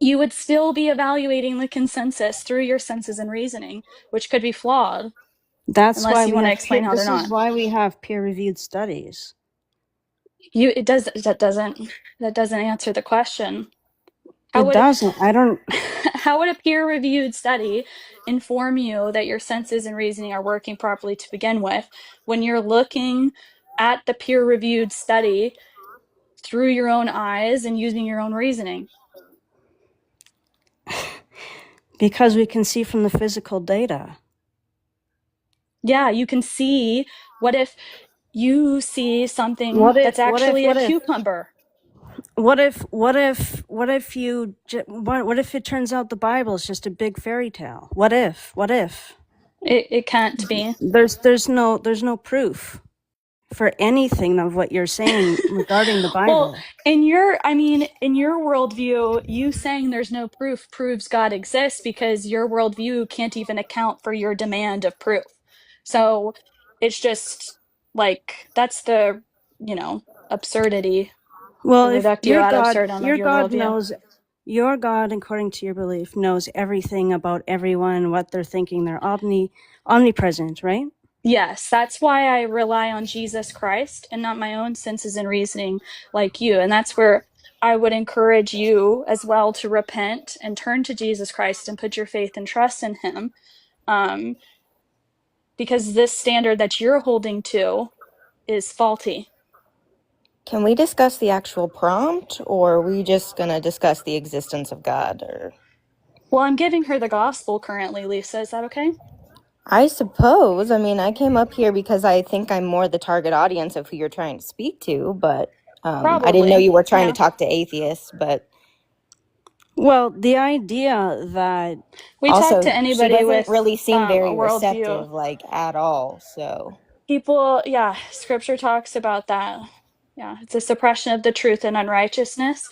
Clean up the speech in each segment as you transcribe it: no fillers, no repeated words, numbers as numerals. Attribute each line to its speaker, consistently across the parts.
Speaker 1: you would still be evaluating the consensus through your senses and reasoning, which could be flawed
Speaker 2: That's why
Speaker 1: unless you
Speaker 2: we
Speaker 1: want to
Speaker 2: have
Speaker 1: explain how they're
Speaker 2: this is
Speaker 1: not.
Speaker 2: why we have peer-reviewed studies.
Speaker 1: It does that doesn't answer the question. How
Speaker 2: It
Speaker 1: would
Speaker 2: doesn't. I don't.
Speaker 1: how would a peer-reviewed study inform you that your senses and reasoning are working properly to begin with when you're looking at the peer-reviewed study through your own eyes and using your own reasoning?
Speaker 2: Because we can see from the physical data.
Speaker 1: Yeah, you can see. What if you see something
Speaker 2: What
Speaker 1: that's
Speaker 2: if? What if?
Speaker 1: actually a
Speaker 2: What if?
Speaker 1: cucumber?
Speaker 2: What if? What if you? What if it turns out the Bible is just a big fairy tale? What if? What if?
Speaker 1: It can't be.
Speaker 2: There's no proof for anything of what you're saying regarding the
Speaker 1: Well,
Speaker 2: Bible.
Speaker 1: in your worldview, you saying there's no proof proves God exists because your worldview can't even account for your demand of proof. So it's just like that's the, absurdity, the
Speaker 2: Well, if
Speaker 1: reductio ad absurdum of
Speaker 2: your
Speaker 1: your
Speaker 2: God
Speaker 1: worldview.
Speaker 2: knows, your God, according to your belief, knows everything about everyone, what they're thinking. They're omnipresent, right?
Speaker 1: Yes, that's why I rely on Jesus Christ and not my own senses and reasoning like you. And that's where I would encourage you as well to repent and turn to Jesus Christ and put your faith and trust in him. Um, because this standard that you're holding to is faulty.
Speaker 3: Can we discuss the actual prompt, or are we just going to discuss the existence of God? Or
Speaker 1: Well, I'm giving her the gospel currently, Lisa. Is that okay?
Speaker 3: I suppose, I mean, I came up here because I think I'm more the target audience of who you're trying to speak to, but I didn't know
Speaker 1: Probably.
Speaker 3: you were trying to
Speaker 1: Yeah.
Speaker 3: talk to atheists, but
Speaker 2: Well, the idea that
Speaker 1: We talk
Speaker 3: also
Speaker 1: to
Speaker 3: she
Speaker 1: anybody
Speaker 3: doesn't
Speaker 1: with
Speaker 3: really seem
Speaker 1: a
Speaker 3: very
Speaker 1: worldview.
Speaker 3: receptive, like, at all, so.
Speaker 1: People, yeah, scripture talks about that. Yeah, it's a suppression of the truth and unrighteousness.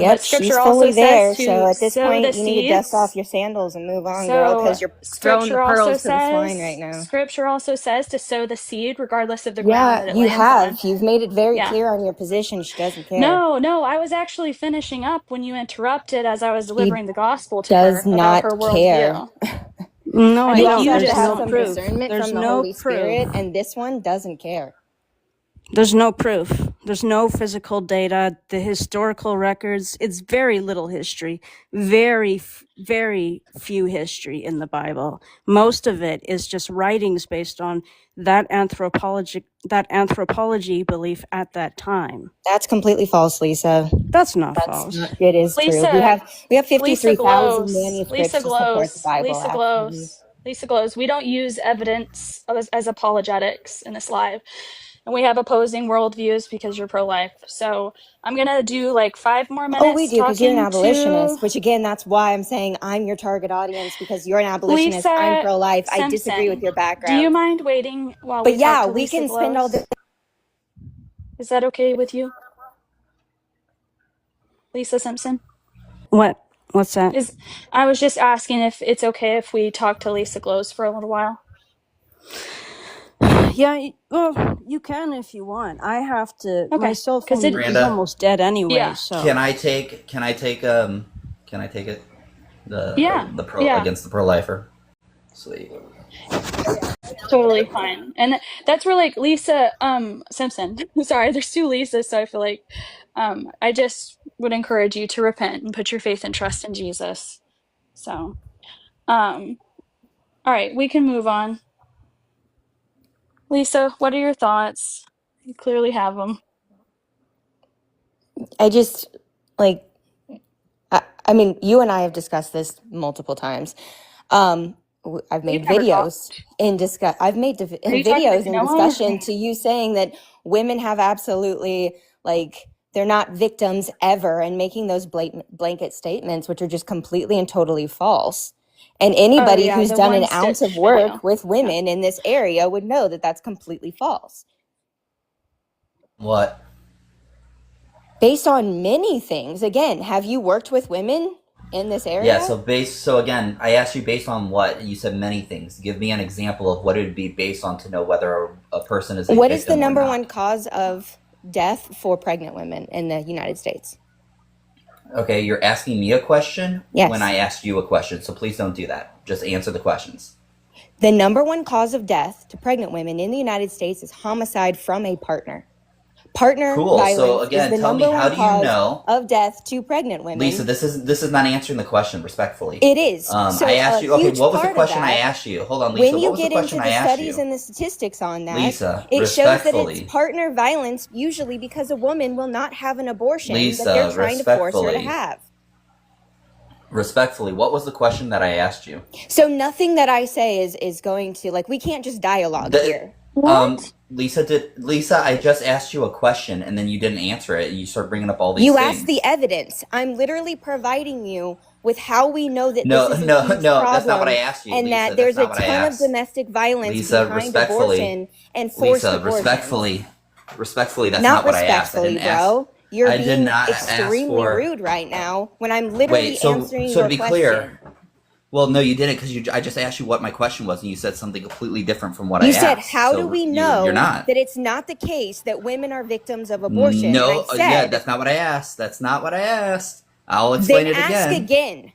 Speaker 1: But
Speaker 3: Yep,
Speaker 1: scripture
Speaker 3: she's
Speaker 1: also
Speaker 3: fully
Speaker 1: says
Speaker 3: there, so
Speaker 1: to
Speaker 3: at this
Speaker 1: sow the
Speaker 3: point, you need to dust off
Speaker 1: seeds.
Speaker 3: your sandals and move on, girl,
Speaker 1: So
Speaker 3: because you're throwing the pearls to the swine right now.
Speaker 1: scripture also says to sow the seed regardless of the ground
Speaker 3: Yeah,
Speaker 1: that it
Speaker 3: you
Speaker 1: lands on.
Speaker 3: have. You've made it very
Speaker 1: Yeah.
Speaker 3: clear on your position. She doesn't care.
Speaker 1: No, no, I was actually finishing up when you interrupted as I was
Speaker 3: She
Speaker 1: delivering the gospel to
Speaker 3: does
Speaker 1: her about her
Speaker 3: not care.
Speaker 1: worldview.
Speaker 2: no,
Speaker 1: I
Speaker 2: I
Speaker 3: You
Speaker 1: think
Speaker 2: don't.
Speaker 3: also
Speaker 1: you
Speaker 3: have to
Speaker 2: There's
Speaker 3: have
Speaker 2: no
Speaker 1: just
Speaker 3: some
Speaker 2: proof.
Speaker 3: discernment
Speaker 2: There's
Speaker 3: from the
Speaker 2: no
Speaker 3: Holy
Speaker 2: proof.
Speaker 3: Spirit, and this one doesn't care.
Speaker 2: There's no proof. There's no physical data. The historical records, it's very little history. Very few history in the Bible. Most of it is just writings based on that anthropology belief at that time.
Speaker 3: That's completely false, Lisa.
Speaker 2: That's not
Speaker 3: That's
Speaker 2: false.
Speaker 3: not, it is true. We
Speaker 1: Lisa,
Speaker 3: have we have 53,000
Speaker 1: Lisa
Speaker 3: manuscripts to support the
Speaker 1: Glows,
Speaker 3: Bible,
Speaker 1: Lisa
Speaker 3: actually.
Speaker 1: Glows, Lisa Glows. We don't use evidence as apologetics in this live. And we have opposing worldviews because you're pro-life. So I'm gonna do like 5 more
Speaker 3: Oh, we
Speaker 1: minutes
Speaker 3: do, because you're an
Speaker 1: talking to
Speaker 3: abolitionist, which again, that's why I'm saying I'm your target audience, because you're an abolitionist. I'm
Speaker 1: Lisa
Speaker 3: pro-life. I disagree with
Speaker 1: Simpson.
Speaker 3: your
Speaker 1: Do you
Speaker 3: background.
Speaker 1: mind waiting while
Speaker 3: But
Speaker 1: we talk
Speaker 3: yeah,
Speaker 1: to
Speaker 3: we
Speaker 1: Lisa
Speaker 3: can spend all day.
Speaker 1: Glows? Is that okay with you, Lisa Simpson?
Speaker 2: What? What's that?
Speaker 1: I was just asking if it's okay if we talk to Lisa Glows for a little while.
Speaker 2: Yeah, well, you can if you want. I have to. My
Speaker 1: Okay,
Speaker 2: cell
Speaker 1: because
Speaker 2: phone
Speaker 1: it,
Speaker 2: is
Speaker 4: Miranda,
Speaker 2: almost dead anyway,
Speaker 1: yeah,
Speaker 2: so.
Speaker 4: can I take it?
Speaker 1: yeah,
Speaker 4: The pro
Speaker 1: yeah.
Speaker 4: against the pro-lifer. Sweet.
Speaker 1: Totally fine. And that's where like Lisa Simpson. Sorry, there's two Lisas, so I feel like I just would encourage you to repent and put your faith and trust in Jesus. So, um all right, we can move on. Lisa, what are your thoughts? You clearly have them.
Speaker 3: I just, like, I mean, you and I have discussed this multiple times. I've
Speaker 1: We've
Speaker 3: made
Speaker 1: never
Speaker 3: videos
Speaker 1: talked.
Speaker 3: in
Speaker 1: Are you talking
Speaker 3: videos
Speaker 1: to
Speaker 3: in
Speaker 1: Noah?
Speaker 3: discussion to you saying that women have absolutely, like, they're not victims ever, and making those blanket statements, which are just completely and totally false. And
Speaker 1: Oh
Speaker 3: anybody
Speaker 1: yeah,
Speaker 3: who's
Speaker 1: the
Speaker 3: done an
Speaker 1: one
Speaker 3: ounce of
Speaker 1: stitch
Speaker 3: work
Speaker 1: video.
Speaker 3: with
Speaker 1: Yeah.
Speaker 3: women in this area would know that that's completely false.
Speaker 4: What?
Speaker 3: Based on many things. Again, have you worked with women in this
Speaker 4: Yeah.
Speaker 3: area?
Speaker 4: So again, I asked you based on what you said. Many things. Give me an example of what it would be based on to know whether a person is a
Speaker 3: What is the
Speaker 4: victim or
Speaker 3: number one
Speaker 4: not.
Speaker 3: cause of death for pregnant women in the United States?
Speaker 4: Okay, you're asking me a question
Speaker 3: Yes.
Speaker 4: when I asked you a question, so please don't do that. Just answer the questions.
Speaker 3: The number one cause of death to pregnant women in the United States is homicide from a partner. Partner
Speaker 4: Cool.
Speaker 3: violence
Speaker 4: So
Speaker 3: is
Speaker 4: again,
Speaker 3: the
Speaker 4: tell me,
Speaker 3: number
Speaker 4: how
Speaker 3: one
Speaker 4: do you
Speaker 3: cause
Speaker 4: know?
Speaker 3: of death to pregnant women.
Speaker 4: Lisa, this is not answering the question respectfully.
Speaker 3: It is. So
Speaker 4: I asked you. Okay,
Speaker 3: huge
Speaker 4: what was the
Speaker 3: part of
Speaker 4: question I
Speaker 3: that,
Speaker 4: asked you? Hold on, Lisa.
Speaker 3: when
Speaker 4: What
Speaker 3: you
Speaker 4: was the
Speaker 3: get into
Speaker 4: question I
Speaker 3: the
Speaker 4: asked
Speaker 3: studies
Speaker 4: you?
Speaker 3: and the statistics on that,
Speaker 4: Lisa,
Speaker 3: it shows that it's
Speaker 4: respectfully.
Speaker 3: partner violence, usually because a woman will not have an abortion that
Speaker 4: Lisa,
Speaker 3: they're trying to force her to
Speaker 4: respectfully.
Speaker 3: have.
Speaker 4: Respectfully, what was the question that I asked you?
Speaker 3: So nothing that I say is going to, like, we can't just dialogue here.
Speaker 1: What?
Speaker 4: Lisa, I just asked you a question and then you didn't answer it. You start bringing up all these
Speaker 3: You
Speaker 4: things.
Speaker 3: asked the evidence. I'm literally providing you with how we know that
Speaker 4: No,
Speaker 3: this is
Speaker 4: no,
Speaker 3: a huge
Speaker 4: no,
Speaker 3: problem,
Speaker 4: that's not what I asked you,
Speaker 3: and
Speaker 4: Lisa.
Speaker 3: that there's a
Speaker 4: That's not what I
Speaker 3: ton of
Speaker 4: asked.
Speaker 3: domestic violence
Speaker 4: Lisa,
Speaker 3: behind
Speaker 4: respectfully.
Speaker 3: abortion and forced
Speaker 4: Lisa,
Speaker 3: abortion.
Speaker 4: respectfully, that's
Speaker 3: Not
Speaker 4: not what I asked. I
Speaker 3: respectfully,
Speaker 4: didn't ask.
Speaker 3: bro. You're
Speaker 4: I did
Speaker 3: being
Speaker 4: not ask
Speaker 3: extremely
Speaker 4: for.
Speaker 3: rude right now when I'm literally
Speaker 4: Wait, so
Speaker 3: answering
Speaker 4: to
Speaker 3: your
Speaker 4: be
Speaker 3: question.
Speaker 4: clear, well, no, you didn't, because I just asked you what my question was, and you said something completely different from what I
Speaker 3: You
Speaker 4: asked.
Speaker 3: said, how
Speaker 4: So
Speaker 3: do we know
Speaker 4: you're not.
Speaker 3: that it's not the case that women are victims of abortion?
Speaker 4: No,
Speaker 3: And I said,
Speaker 4: yeah, that's not what I asked. That's not what I asked. I'll explain
Speaker 3: then
Speaker 4: it
Speaker 3: ask again.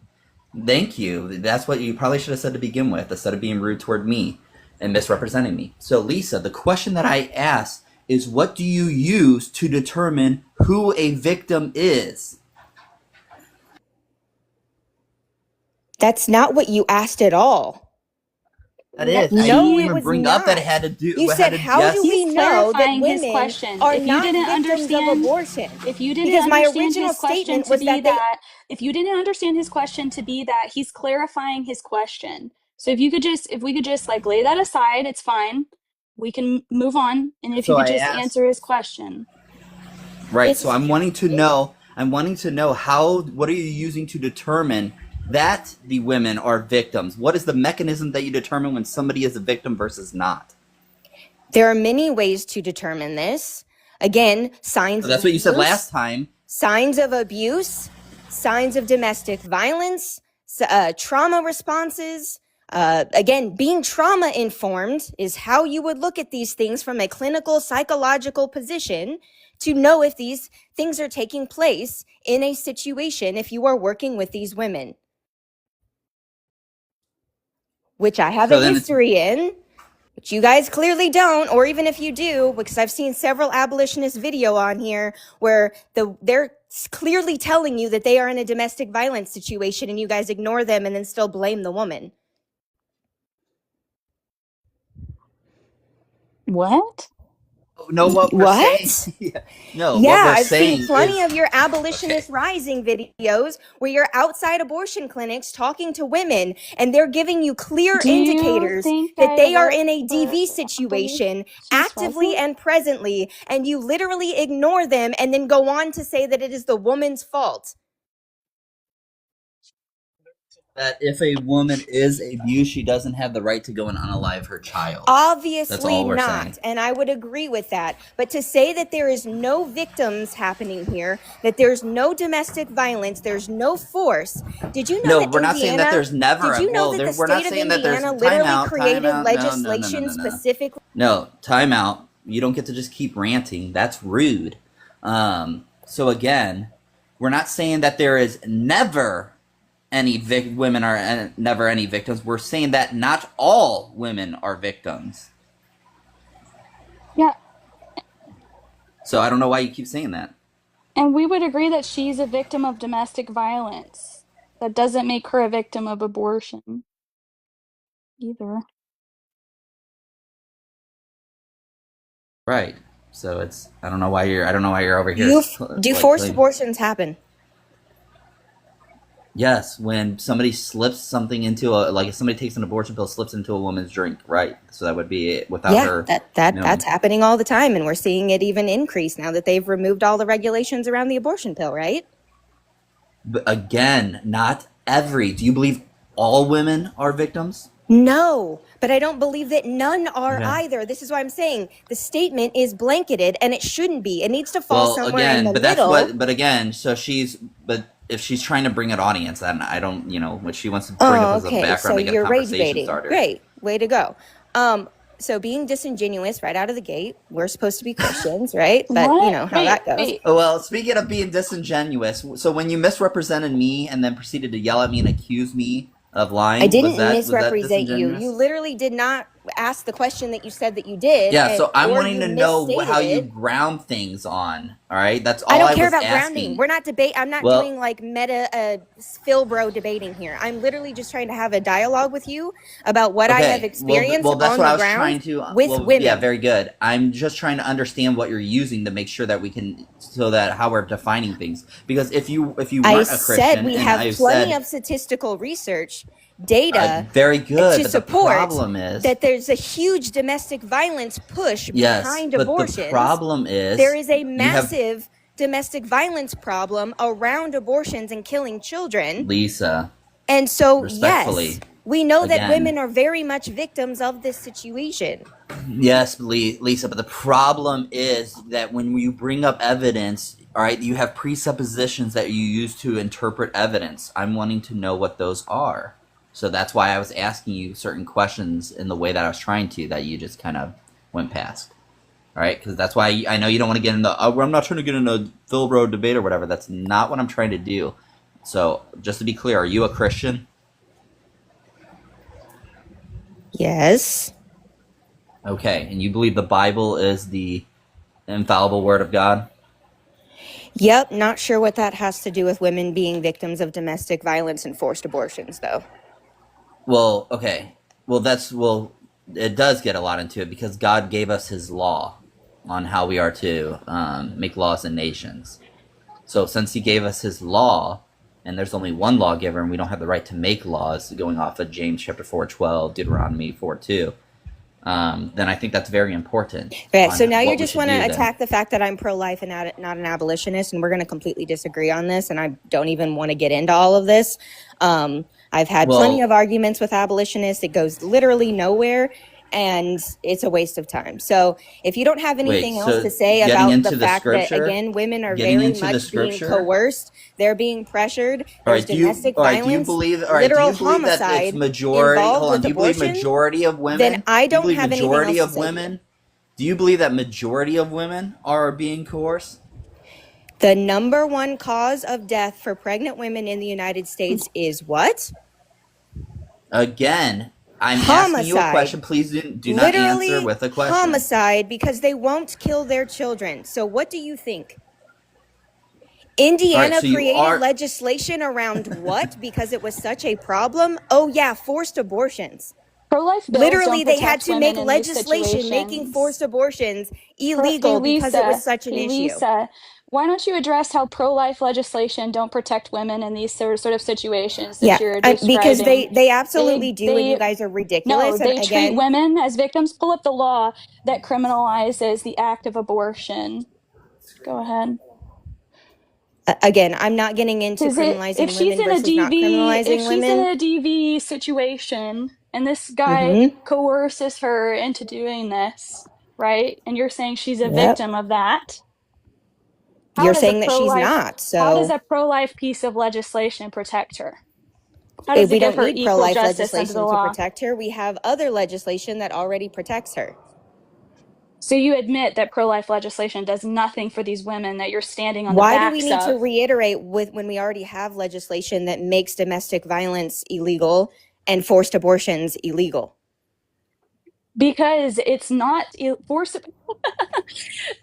Speaker 4: Thank you. That's what you probably should have said to begin with, instead of being rude toward me and misrepresenting me. So, Lisa, the question that I asked is, what do you use to determine who a victim is?
Speaker 3: That's not what you asked at all.
Speaker 4: That is.
Speaker 3: No,
Speaker 4: I didn't
Speaker 3: it
Speaker 4: even
Speaker 3: was
Speaker 4: bring
Speaker 3: not.
Speaker 4: up that it had to do.
Speaker 3: You said, how do we
Speaker 1: He's
Speaker 3: know that
Speaker 1: clarifying his
Speaker 3: women
Speaker 1: question.
Speaker 3: are
Speaker 1: If you
Speaker 3: not
Speaker 1: didn't
Speaker 3: victims of
Speaker 1: understand,
Speaker 3: abortion?
Speaker 1: if you didn't
Speaker 3: Because my
Speaker 1: understand
Speaker 3: original
Speaker 1: his question
Speaker 3: statement
Speaker 1: to
Speaker 3: was
Speaker 1: be
Speaker 3: that they...
Speaker 1: that, if you didn't understand his question to be that, he's clarifying his question. So if we could just like lay that aside, it's fine. We can move on. And if you
Speaker 4: So
Speaker 1: could
Speaker 4: I
Speaker 1: just
Speaker 4: asked.
Speaker 1: answer his question.
Speaker 4: Right.
Speaker 3: This
Speaker 4: So
Speaker 3: is
Speaker 4: I'm wanting to know. I'm wanting to know how. What are you using to determine that the women are victims? What is the mechanism that you determine when somebody is a victim versus not?
Speaker 3: There are many ways to determine this. Again, signs
Speaker 4: So that's
Speaker 3: of
Speaker 4: what you said
Speaker 3: abuse,
Speaker 4: last time.
Speaker 3: signs of abuse, signs of domestic violence, trauma responses. Again, being trauma informed is how you would look at these things from a clinical psychological position to know if these things are taking place in a situation if you are working with these women, which I have
Speaker 4: So
Speaker 3: a
Speaker 4: then
Speaker 3: history in. But you guys clearly don't, or even if you do, because I've seen several abolitionist video on here where they're clearly telling you that they are in a domestic violence situation and you guys ignore them and then still blame the woman.
Speaker 1: What?
Speaker 4: no, what we're
Speaker 3: What?
Speaker 4: saying. Yeah. No,
Speaker 3: Yeah,
Speaker 4: what we're
Speaker 3: I've
Speaker 4: saying
Speaker 3: seen plenty
Speaker 4: is
Speaker 3: of your abolitionist rising videos where you're outside abortion clinics talking to women and they're giving you clear
Speaker 1: Do you
Speaker 3: indicators
Speaker 1: think
Speaker 3: that
Speaker 1: I
Speaker 3: they are
Speaker 1: work
Speaker 3: in a
Speaker 1: for
Speaker 3: DV situation
Speaker 1: Abolitionists
Speaker 3: actively
Speaker 1: Rising?
Speaker 3: and presently, and you literally ignore them and then go on to say that it is the woman's fault.
Speaker 4: that if a woman is abused, she doesn't have the right to go and unalive her child. That's
Speaker 3: Obviously
Speaker 4: all we're
Speaker 3: not,
Speaker 4: saying.
Speaker 3: and I would agree with that. But to say that there is no victims happening here, that there's no domestic violence, there's no force. Did you know
Speaker 4: No,
Speaker 3: that
Speaker 4: we're not saying that there's never.
Speaker 3: Did you know that the
Speaker 4: we're not
Speaker 3: state of
Speaker 4: saying that there's
Speaker 3: Indiana literally
Speaker 4: timeout.
Speaker 3: created
Speaker 4: Timeout.
Speaker 3: legislation
Speaker 4: No.
Speaker 3: specifically?
Speaker 4: No, timeout. You don't get to just keep ranting. That's rude. So again, we're not saying that there is never any women are never any victims. We're saying that not all women are victims.
Speaker 1: Yeah,
Speaker 4: So I don't know why you keep saying that.
Speaker 1: and we would agree that she's a victim of domestic violence. That doesn't make her a victim of abortion either.
Speaker 4: Right. So it's I don't know why you're over here.
Speaker 3: Do forced abortions happen?
Speaker 4: Yes, when somebody slips something into if somebody takes an abortion pill, slips into a woman's drink, right? So that would be it without her.
Speaker 3: That's happening all the time, and we're seeing it even increase now that they've removed all the regulations around the abortion pill, right?
Speaker 4: But again, not every. Do you believe all women are victims?
Speaker 3: No, but I don't believe that none are
Speaker 4: Okay.
Speaker 3: either. This is why I'm saying the statement is blanketed, and it shouldn't be. It needs to fall somewhere in the middle.
Speaker 4: But again, but if she's trying to bring an audience, then I don't, what she wants to bring up as a background to get a conversation started.
Speaker 3: Great, way to go. So being disingenuous right out of the gate, we're supposed to be Christians, right? But you
Speaker 1: What?
Speaker 3: know how that goes.
Speaker 1: Wait.
Speaker 4: Oh, well, speaking of being disingenuous, so when you misrepresented me and then proceeded to yell at me and accuse me of
Speaker 3: I
Speaker 4: lying, was
Speaker 3: didn't
Speaker 4: that
Speaker 3: misrepresent you. You
Speaker 4: disingenuous?
Speaker 3: literally did not ask the question that you said that you did,
Speaker 4: Yeah, so I'm
Speaker 3: or
Speaker 4: wanting
Speaker 3: you
Speaker 4: to know
Speaker 3: misstated
Speaker 4: how you
Speaker 3: it.
Speaker 4: ground things on. All right, that's
Speaker 3: I
Speaker 4: all
Speaker 3: don't
Speaker 4: I
Speaker 3: care
Speaker 4: was
Speaker 3: about grounding.
Speaker 4: asking.
Speaker 3: We're not I'm not
Speaker 4: Well,
Speaker 3: doing like meta Phil bro debating here. I'm literally just trying to have a dialogue with you about what I have
Speaker 4: okay.
Speaker 3: experienced
Speaker 4: Well, that's
Speaker 3: on
Speaker 4: what
Speaker 3: the
Speaker 4: I was
Speaker 3: ground
Speaker 4: trying to.
Speaker 3: with
Speaker 4: Well, yeah,
Speaker 3: women.
Speaker 4: very good. I'm just trying to understand what you're using to make sure that we can, so that how we're defining things. Because if you
Speaker 3: I
Speaker 4: weren't a
Speaker 3: said
Speaker 4: Christian,
Speaker 3: we
Speaker 4: and
Speaker 3: have
Speaker 4: I
Speaker 3: plenty
Speaker 4: said
Speaker 3: of statistical research data
Speaker 4: very good,
Speaker 3: to
Speaker 4: but the
Speaker 3: support
Speaker 4: problem is,
Speaker 3: that there's a huge domestic violence push
Speaker 4: yes,
Speaker 3: behind
Speaker 4: but the
Speaker 3: abortions.
Speaker 4: problem
Speaker 3: There
Speaker 4: is
Speaker 3: is a
Speaker 4: you have
Speaker 3: massive domestic violence problem around abortions and killing children.
Speaker 4: Lisa.
Speaker 3: And so, yes,
Speaker 4: Respectfully,
Speaker 3: we know that
Speaker 4: again,
Speaker 3: women are very much victims of this situation.
Speaker 4: yes, Lisa, but the problem is that when you bring up evidence, all right, you have presuppositions that you use to interpret evidence. I'm wanting to know what those are. So that's why I was asking you certain questions in the way that I was trying to, that you just kind of went past. All right, because that's why I know you don't want to get into. I'm not trying to get into a Phil Bro debate or whatever. That's not what I'm trying to do. So just to be clear, are you a Christian?
Speaker 3: Yes.
Speaker 4: Okay, and you believe the Bible is the infallible word of God?
Speaker 3: Yep. Not sure what that has to do with women being victims of domestic violence and forced abortions, though.
Speaker 4: Well, okay. Well, it does get a lot into it because God gave us His law on how we are to make laws in nations. So since He gave us His law, and there's only one lawgiver, and we don't have the right to make laws going off of James chapter 4:12, Deuteronomy 4:2, then I think that's very important.
Speaker 3: Okay,
Speaker 4: On
Speaker 3: so now
Speaker 4: what
Speaker 3: you
Speaker 4: we
Speaker 3: just
Speaker 4: should
Speaker 3: want
Speaker 4: do
Speaker 3: to
Speaker 4: then.
Speaker 3: attack the fact that I'm pro-life and not an abolitionist, and we're going to completely disagree on this, and I don't even want to get into all of this. I've had plenty of
Speaker 4: Well,
Speaker 3: arguments with abolitionists. It goes literally nowhere, and it's a waste of time. So if you don't have
Speaker 4: wait.
Speaker 3: anything else to
Speaker 4: So
Speaker 3: say
Speaker 4: getting
Speaker 3: about the
Speaker 4: into the
Speaker 3: fact that,
Speaker 4: scripture,
Speaker 3: again, women are
Speaker 4: getting
Speaker 3: very
Speaker 4: into the
Speaker 3: much being
Speaker 4: scripture.
Speaker 3: coerced, they're being pressured,
Speaker 4: All
Speaker 3: there's
Speaker 4: right.
Speaker 3: domestic
Speaker 4: All right. Do you
Speaker 3: violence,
Speaker 4: believe? All right. Do
Speaker 3: literal
Speaker 4: you believe that it's
Speaker 3: homicide
Speaker 4: majority?
Speaker 3: involved
Speaker 4: Hold on.
Speaker 3: with
Speaker 4: Do you believe
Speaker 3: abortion,
Speaker 4: majority of
Speaker 3: then
Speaker 4: women?
Speaker 3: I
Speaker 4: Do you
Speaker 3: don't
Speaker 4: believe
Speaker 3: have anything
Speaker 4: majority
Speaker 3: else to
Speaker 4: of
Speaker 3: say to you.
Speaker 4: women? Do you believe that majority of women are being coerced?
Speaker 3: The number one cause of death for pregnant women in the United States is what?
Speaker 4: Again, I'm asking you a
Speaker 3: Homicide.
Speaker 4: question. Please do not answer
Speaker 3: Literally
Speaker 4: with a question.
Speaker 3: homicide, because they won't kill their children. So what do you think?
Speaker 4: All right.
Speaker 3: Indiana
Speaker 4: So you
Speaker 3: created
Speaker 4: are.
Speaker 3: legislation around what? Because it was such a problem? Oh yeah, forced abortions.
Speaker 1: Pro-life bills don't
Speaker 3: Literally, they had
Speaker 1: protect
Speaker 3: to make
Speaker 1: women in these
Speaker 3: legislation making
Speaker 1: situations.
Speaker 3: forced abortions
Speaker 1: Hey
Speaker 3: illegal because it was
Speaker 1: Lisa,
Speaker 3: such an issue.
Speaker 1: why don't you address how pro-life legislation don't protect women in these sort of situations that
Speaker 3: Yeah,
Speaker 1: you're
Speaker 3: because
Speaker 1: describing?
Speaker 3: they absolutely do, and you
Speaker 1: They
Speaker 3: guys are
Speaker 1: no,
Speaker 3: ridiculous. And
Speaker 1: they treat
Speaker 3: again,
Speaker 1: women as victims. Pull up the law that criminalizes the act of abortion. Go ahead.
Speaker 3: again, I'm not getting into
Speaker 1: Because if
Speaker 3: criminalizing
Speaker 1: she's
Speaker 3: women
Speaker 1: in a
Speaker 3: versus not
Speaker 1: DV, if
Speaker 3: criminalizing
Speaker 1: she's in
Speaker 3: women.
Speaker 1: a DV situation and this guy
Speaker 3: Mm-hmm.
Speaker 1: coerces her into doing this, right? And you're saying she's a
Speaker 3: Yep.
Speaker 1: victim of that. How
Speaker 3: You're
Speaker 1: does a
Speaker 3: saying that she's
Speaker 1: pro-life
Speaker 3: not.
Speaker 1: how does
Speaker 3: So
Speaker 1: a pro-life piece of legislation protect her? How does it
Speaker 3: we
Speaker 1: give
Speaker 3: don't
Speaker 1: her
Speaker 3: need
Speaker 1: equal
Speaker 3: pro-life
Speaker 1: justice under the
Speaker 3: legislation to
Speaker 1: law?
Speaker 3: protect her. We have other legislation that already protects her.
Speaker 1: So you admit that pro-life legislation does nothing for these women that you're standing on the
Speaker 3: Why do we
Speaker 1: backs
Speaker 3: need to
Speaker 1: of.
Speaker 3: reiterate with when we already have legislation that makes domestic violence illegal and forced abortions illegal?
Speaker 1: Because it's not force.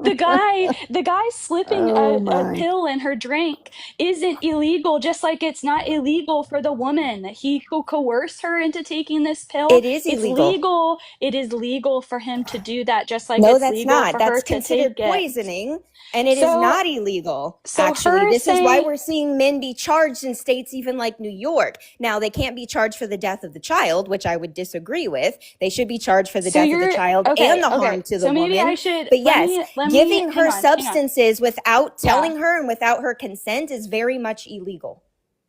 Speaker 1: The guy slipping
Speaker 2: Oh
Speaker 1: a
Speaker 2: my.
Speaker 1: pill in her drink isn't illegal, just like it's not illegal for the woman. He could coerce her into taking this pill.
Speaker 3: It is
Speaker 1: It's
Speaker 3: illegal.
Speaker 1: legal. It is legal for him to do that, just like
Speaker 3: No,
Speaker 1: it's
Speaker 3: that's
Speaker 1: legal
Speaker 3: not.
Speaker 1: for her
Speaker 3: That's
Speaker 1: to take
Speaker 3: considered
Speaker 1: it.
Speaker 3: poisoning, and it is
Speaker 1: So
Speaker 3: not illegal,
Speaker 1: so
Speaker 3: actually.
Speaker 1: her
Speaker 3: This is why
Speaker 1: saying
Speaker 3: we're seeing men be charged in states even like New York. Now, they can't be charged for the death of the child, which I would disagree with. They should be charged for the
Speaker 1: so
Speaker 3: death of the
Speaker 1: you're
Speaker 3: child and
Speaker 1: okay,
Speaker 3: the
Speaker 1: okay.
Speaker 3: harm to the
Speaker 1: So maybe I
Speaker 3: woman.
Speaker 1: should
Speaker 3: But yes,
Speaker 1: let me
Speaker 3: giving her
Speaker 1: hang on.
Speaker 3: substances without
Speaker 1: Yeah.
Speaker 3: telling her and without her consent is very much illegal.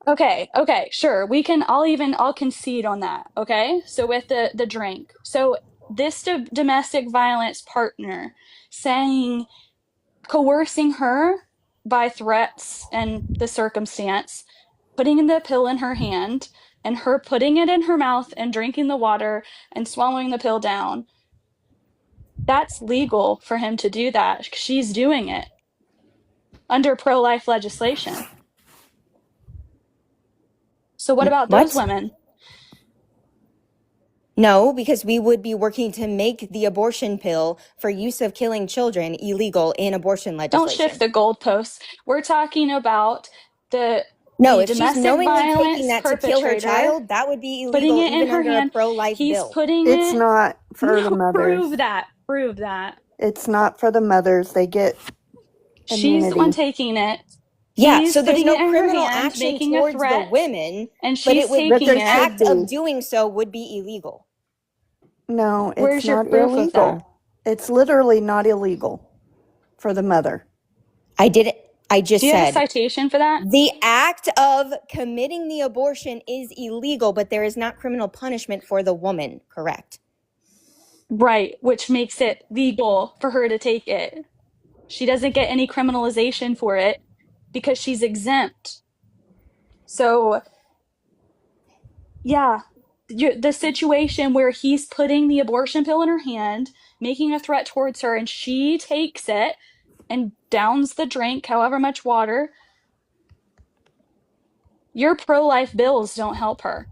Speaker 1: Okay, sure. I'll concede on that. Okay? So with the drink. So this domestic violence partner saying coercing her by threats and the circumstance, putting the pill in her hand and her putting it in her mouth and drinking the water and swallowing the pill down. That's legal for him to do that. She's doing it under pro-life legislation. So what about those
Speaker 3: What?
Speaker 1: women?
Speaker 3: No, because we would be working to make the abortion pill for use of killing children illegal in abortion
Speaker 1: Don't shift
Speaker 3: legislation.
Speaker 1: the goalposts. We're talking about
Speaker 3: No,
Speaker 1: the
Speaker 3: if she's
Speaker 1: domestic
Speaker 3: knowingly taking
Speaker 1: violence
Speaker 3: that to kill her
Speaker 1: perpetrator
Speaker 3: child, that would be
Speaker 1: putting
Speaker 3: illegal
Speaker 1: it in
Speaker 3: even
Speaker 1: her
Speaker 3: under a
Speaker 1: hand.
Speaker 3: pro-life
Speaker 1: He's
Speaker 3: bill.
Speaker 1: putting
Speaker 5: It's
Speaker 1: it.
Speaker 5: not for the
Speaker 1: No,
Speaker 5: mothers.
Speaker 1: prove that. Prove that.
Speaker 5: It's not for the mothers. They get
Speaker 1: She's the one
Speaker 5: immunity.
Speaker 1: taking it.
Speaker 3: Yeah,
Speaker 1: He's
Speaker 3: so there's
Speaker 1: putting
Speaker 3: no
Speaker 1: it in her
Speaker 3: criminal
Speaker 1: hand,
Speaker 3: action
Speaker 1: making a
Speaker 3: towards the
Speaker 1: threat,
Speaker 3: women,
Speaker 1: and
Speaker 3: but
Speaker 1: she's
Speaker 3: it would
Speaker 5: But
Speaker 1: taking
Speaker 5: there
Speaker 3: the
Speaker 1: it.
Speaker 5: should
Speaker 3: act
Speaker 5: be.
Speaker 3: of doing so would be illegal.
Speaker 5: No, it's
Speaker 1: Where's your
Speaker 5: not
Speaker 1: proof of that?
Speaker 5: illegal. It's literally not illegal for the mother.
Speaker 3: I just
Speaker 1: Do you have a
Speaker 3: said
Speaker 1: citation for that?
Speaker 3: the act of committing the abortion is illegal, but there is not criminal punishment for the woman, correct?
Speaker 1: Right, which makes it legal for her to take it. She doesn't get any criminalization for it because she's exempt. So, yeah, the situation where he's putting the abortion pill in her hand, making a threat towards her, and she takes it and downs the drink, however much water. Your pro-life bills don't help her,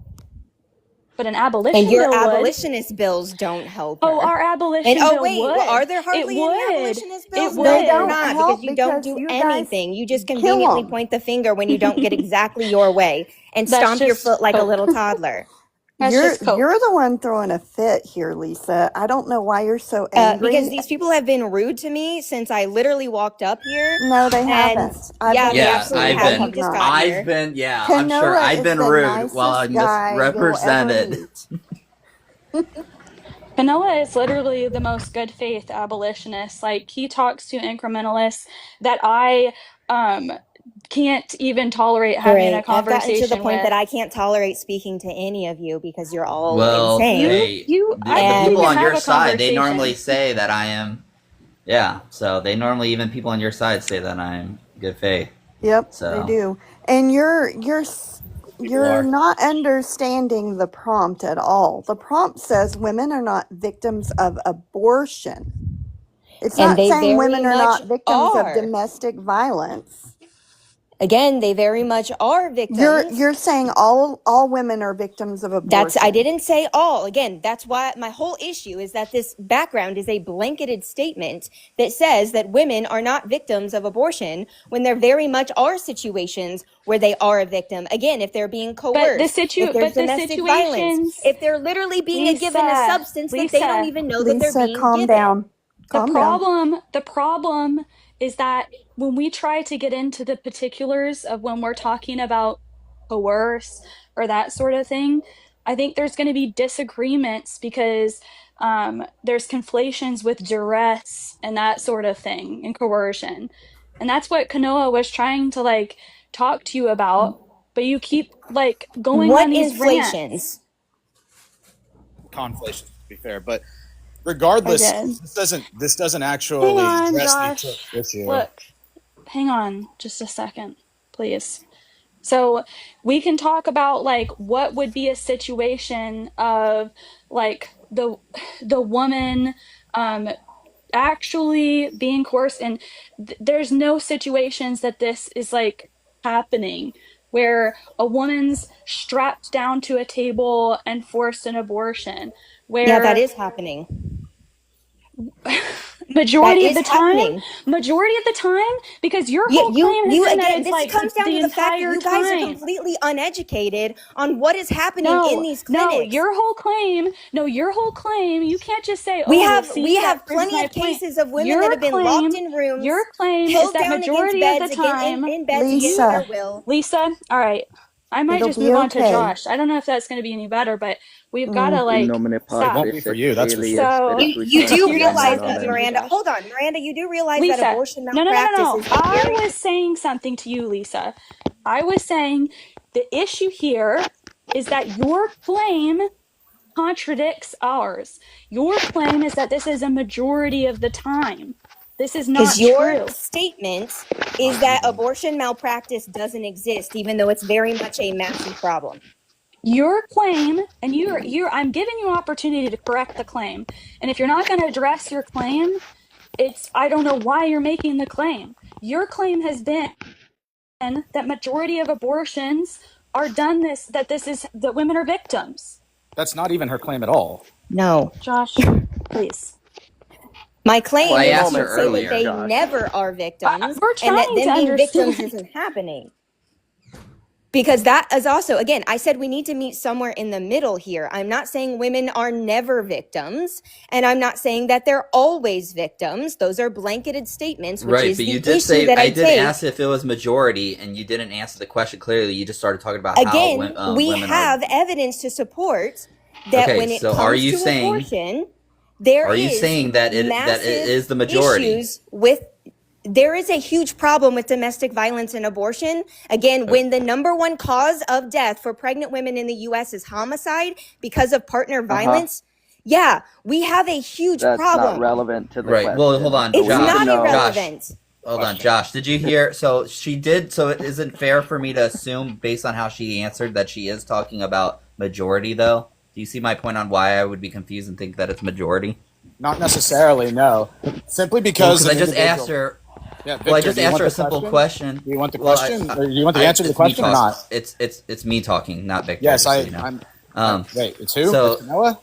Speaker 1: but an abolition
Speaker 3: And your
Speaker 1: bill would.
Speaker 3: abolitionist bills don't help
Speaker 1: Oh,
Speaker 3: her.
Speaker 1: our
Speaker 3: And
Speaker 1: abolition
Speaker 3: oh
Speaker 1: bill
Speaker 3: wait,
Speaker 1: would.
Speaker 3: well, are there
Speaker 1: It
Speaker 3: hardly any
Speaker 1: would.
Speaker 3: abolitionist
Speaker 1: It
Speaker 3: bills?
Speaker 1: would.
Speaker 3: No,
Speaker 5: They
Speaker 3: they're
Speaker 5: don't
Speaker 3: not,
Speaker 5: help
Speaker 3: because you don't
Speaker 5: because
Speaker 3: do
Speaker 5: you guys
Speaker 3: anything. You just
Speaker 5: kill
Speaker 3: conveniently
Speaker 5: them.
Speaker 3: point the finger when you don't get exactly your way and
Speaker 1: That's
Speaker 3: stomp your
Speaker 1: just
Speaker 3: foot like a
Speaker 1: cope.
Speaker 3: little toddler.
Speaker 1: That's just cope.
Speaker 5: You're the one throwing a fit here, Lisa. I don't know why you're so angry.
Speaker 3: Because these people have been rude to me since I literally walked up here.
Speaker 5: No, they
Speaker 3: And
Speaker 5: haven't.
Speaker 3: yeah, they
Speaker 4: Yeah,
Speaker 3: absolutely
Speaker 4: I've
Speaker 3: have.
Speaker 4: been.
Speaker 3: You just got here.
Speaker 4: I've been. Yeah, I'm sure.
Speaker 5: Canoa
Speaker 4: I've
Speaker 5: is
Speaker 4: been
Speaker 5: the
Speaker 4: rude while
Speaker 5: nicest
Speaker 4: I'm
Speaker 5: guy you'll ever
Speaker 4: misrepresented.
Speaker 5: meet.
Speaker 1: Kanoa is literally the most good faith abolitionist. Like, he talks to incrementalists that I can't even tolerate having a
Speaker 3: Great. I've gotten to the
Speaker 1: conversation
Speaker 3: point
Speaker 1: with.
Speaker 3: that I can't tolerate speaking to any of you because you're all
Speaker 4: Well,
Speaker 3: insane.
Speaker 4: hey,
Speaker 1: I
Speaker 4: the
Speaker 1: think we
Speaker 4: people
Speaker 1: can
Speaker 4: on your
Speaker 1: have a
Speaker 4: side, they
Speaker 1: conversation.
Speaker 4: normally say that I am. Yeah, so they normally, even people on your side, say that I'm good faith.
Speaker 5: Yep,
Speaker 4: So
Speaker 5: they do. And you're
Speaker 4: are.
Speaker 5: not understanding the prompt at all. The prompt says women are not victims of abortion. It's
Speaker 3: And
Speaker 5: not
Speaker 3: they
Speaker 5: saying
Speaker 3: very
Speaker 5: women are
Speaker 3: much
Speaker 5: not victims of
Speaker 3: are.
Speaker 5: domestic violence.
Speaker 3: Again, they very much are victims.
Speaker 5: You're saying all women are victims of abortion.
Speaker 3: I didn't say all. Again, that's why my whole issue is that this background is a blanketed statement that says that women are not victims of abortion when there very much are situations where they are a victim. Again, if they're being coerced, if there's domestic violence, if they're literally being given a substance that they don't even know that they're being
Speaker 5: calm
Speaker 3: given.
Speaker 5: down. Calm down.
Speaker 1: The problem is that when we try to get into the particulars of when we're talking about coerce or that sort of thing, I think there's going to be disagreements because there's conflations with duress and that sort of thing and coercion. And that's what Kanoa was trying to like talk to you about, but you keep like going on these rants.
Speaker 6: Conflations, to be fair, but regardless, this doesn't actually
Speaker 1: Hang on,
Speaker 6: address
Speaker 1: Josh.
Speaker 6: the issue.
Speaker 1: Look, hang on just a second, please. So we can talk about like what would be a situation of like the woman actually being coerced, and there's no situations that this is like happening where a woman's strapped down to a table and forced an abortion.
Speaker 3: Yeah, that is happening.
Speaker 1: Majority of the time, because your whole claim has been that it's like
Speaker 3: comes down
Speaker 1: the
Speaker 3: to the fact that
Speaker 1: entire
Speaker 3: you guys are
Speaker 1: time.
Speaker 3: completely uneducated on what is happening in these clinics.
Speaker 1: No, your whole claim, you can't just say,
Speaker 3: we have plenty of cases of women that have been locked in rooms.
Speaker 1: Your claim is that majority of the time,
Speaker 3: in beds against their will.
Speaker 1: Lisa, all right. I might just move on to Josh. I don't know if that's going to be any better, but we've got to like stop.
Speaker 6: It won't be for you, that's for sure.
Speaker 1: So
Speaker 3: you do realize that, Miranda. Hold on, Miranda. You do realize
Speaker 1: Lisa,
Speaker 3: that abortion malpractice is
Speaker 1: I was saying something to you, Lisa. I was saying the issue here is that your claim contradicts ours. Your claim is that this is a majority of the time. This is not true.
Speaker 3: Your statement is that abortion malpractice doesn't exist, even though it's very much a massive problem.
Speaker 1: Your claim, and I'm giving you an opportunity to correct the claim. And if you're not going to address your claim, I don't know why you're making the claim. Your claim has been that majority of abortions are done that women are victims.
Speaker 6: That's not even her claim at all.
Speaker 3: No.
Speaker 1: Josh, please.
Speaker 3: My claim
Speaker 4: Well, I
Speaker 3: is
Speaker 4: asked
Speaker 3: to
Speaker 4: her
Speaker 3: say that
Speaker 4: earlier.
Speaker 3: they
Speaker 7: Josh.
Speaker 3: never are victims
Speaker 1: We're
Speaker 3: and that
Speaker 1: trying
Speaker 3: them
Speaker 1: to
Speaker 3: being victims
Speaker 1: understand.
Speaker 3: isn't happening. Because that is also, again, I said we need to meet somewhere in the middle here. I'm not saying women are never victims, and I'm not saying that they're always victims. Those are blanketed statements, which
Speaker 4: Right,
Speaker 3: is
Speaker 4: but
Speaker 3: the
Speaker 4: you did
Speaker 3: issue
Speaker 4: say
Speaker 3: that
Speaker 4: I
Speaker 3: I
Speaker 4: did
Speaker 3: take.
Speaker 4: ask if it was majority, and you didn't answer the question clearly. You just started talking about
Speaker 3: Again,
Speaker 4: how
Speaker 3: we
Speaker 4: women
Speaker 3: have
Speaker 4: are.
Speaker 3: evidence to support that
Speaker 4: Okay,
Speaker 3: when it
Speaker 4: so
Speaker 3: comes
Speaker 4: are you
Speaker 3: to
Speaker 4: saying?
Speaker 3: abortion, there
Speaker 4: Are you
Speaker 3: is
Speaker 4: saying that it
Speaker 3: massive
Speaker 4: is the majority?
Speaker 3: issues with. There is a huge problem with domestic violence and abortion. Again, when the number one cause of death for pregnant women in the U.S. is homicide because of partner violence, yeah, we have a huge
Speaker 7: That's not
Speaker 3: problem.
Speaker 7: relevant to the
Speaker 4: Right.
Speaker 7: question.
Speaker 4: Well, hold on,
Speaker 3: It's
Speaker 7: We need to
Speaker 3: not
Speaker 7: know.
Speaker 3: irrelevant.
Speaker 4: Hold on, Josh. Did you hear? So she did. So it isn't fair for me to assume, based on how she answered, that she is talking about majority, though. Do you see my point on why I would be confused and think that it's majority?
Speaker 6: Not necessarily, no. Simply because
Speaker 4: I just asked her.
Speaker 6: Yeah, Victor,
Speaker 4: Well, I just
Speaker 6: do you
Speaker 4: asked
Speaker 6: want
Speaker 4: her a
Speaker 6: the
Speaker 4: simple question.
Speaker 6: Do you want the
Speaker 4: Well,
Speaker 6: question? Or do you want the answer to the
Speaker 4: it's me
Speaker 6: question or
Speaker 4: talking.
Speaker 6: not?
Speaker 4: It's me talking, not Victor.
Speaker 6: Yes,
Speaker 4: just so you know.
Speaker 6: wait, it's who?
Speaker 4: So
Speaker 6: It's Noah?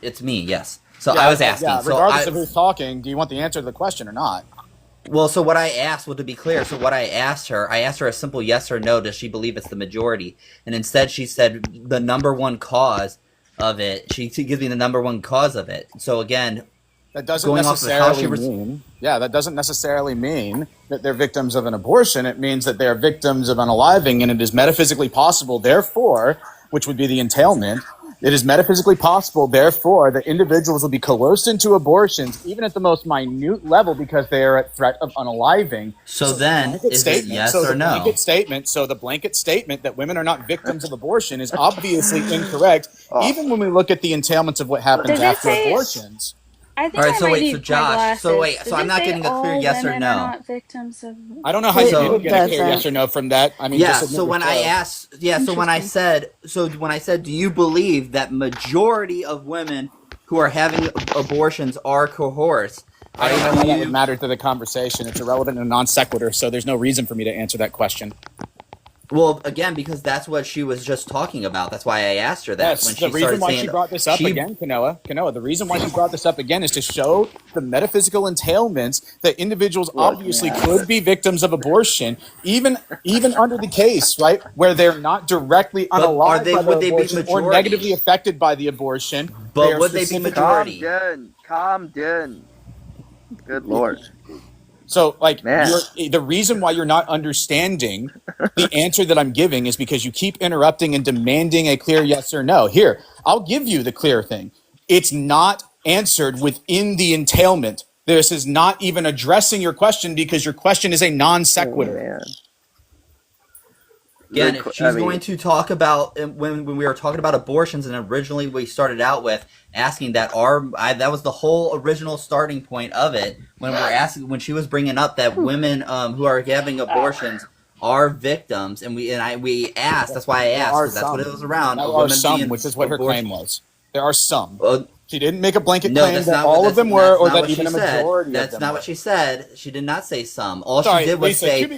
Speaker 4: it's me. Yes. So
Speaker 6: Yeah,
Speaker 4: I was asking.
Speaker 6: Yeah,
Speaker 4: so
Speaker 6: regardless of who's talking, do you want the answer to the question or not?
Speaker 4: Well, so what I asked, well, to be clear, so what I asked her a simple yes or no. Does she believe it's the majority? And instead, she said the number one cause of it. She gives me the number one cause of it. So again,
Speaker 6: That doesn't
Speaker 4: going off of how
Speaker 6: necessarily mean. Yeah, that doesn't necessarily mean that they're victims of an abortion. It means that they're victims of unaliving, and it is metaphysically possible, therefore, which would be the entailment. It is metaphysically possible, therefore, that individuals will be coerced into abortions, even at the most minute level, because they are at threat of unaliving.
Speaker 4: So then, is it yes or no?
Speaker 6: The blanket statement that women are not victims of abortion is obviously incorrect, even when we look at the entailments of what happens
Speaker 1: Does it
Speaker 6: after
Speaker 1: say-
Speaker 6: abortions.
Speaker 1: I think
Speaker 4: All right,
Speaker 1: I
Speaker 4: so
Speaker 1: might
Speaker 4: wait,
Speaker 1: need
Speaker 4: so
Speaker 1: my
Speaker 4: Josh,
Speaker 1: glasses.
Speaker 4: so wait,
Speaker 1: Does
Speaker 4: so I'm
Speaker 1: it
Speaker 4: not
Speaker 1: say
Speaker 4: getting a clear
Speaker 1: all
Speaker 4: yes or
Speaker 1: women
Speaker 4: no.
Speaker 1: are not victims of...
Speaker 6: I don't know how
Speaker 5: It
Speaker 6: you get a clear
Speaker 5: doesn't.
Speaker 6: yes or no from that. I mean,
Speaker 4: Yeah.
Speaker 6: just
Speaker 4: So when I asked, so when I said, do you believe that majority of women who are having abortions are coerced?
Speaker 6: I don't know how that would matter to the conversation. It's irrelevant and non sequitur, so there's no reason for me to answer that question.
Speaker 4: Well, again, because that's what she was just talking about. That's why I asked her that.
Speaker 6: Yes,
Speaker 4: when she
Speaker 6: the reason
Speaker 4: started
Speaker 6: why
Speaker 4: saying
Speaker 6: she brought this up again, Kanoa, the reason why she brought this up again is to show the metaphysical entailments that individuals obviously could be victims of abortion, even under the case, right, where they're not directly unalived by the
Speaker 4: would they be
Speaker 6: abortion or
Speaker 4: majority?
Speaker 6: negatively affected by the abortion.
Speaker 4: But would they be majority?
Speaker 7: Calm down. Good Lord.
Speaker 6: So,
Speaker 7: Man.
Speaker 6: the reason why you're not understanding the answer that I'm giving is because you keep interrupting and demanding a clear yes or no. Here, I'll give you the clear thing. It's not answered within the entailment. This is not even addressing your question because your question is a non sequitur.
Speaker 7: Man.
Speaker 4: Again, if she's going to talk about when we were talking about abortions, and originally we started out with asking that that was the whole original starting point of it when she was bringing up that women who are having abortions are victims, and we asked. That's why I asked, because that's what it was around.
Speaker 6: There are some, which is what her claim was. There are some. She didn't make a blanket claim that all of them were, or that even a majority of them were.
Speaker 4: That's not what she said. She did not say some. All
Speaker 6: Sorry,
Speaker 4: she did was
Speaker 6: Lisa,
Speaker 4: say,
Speaker 6: to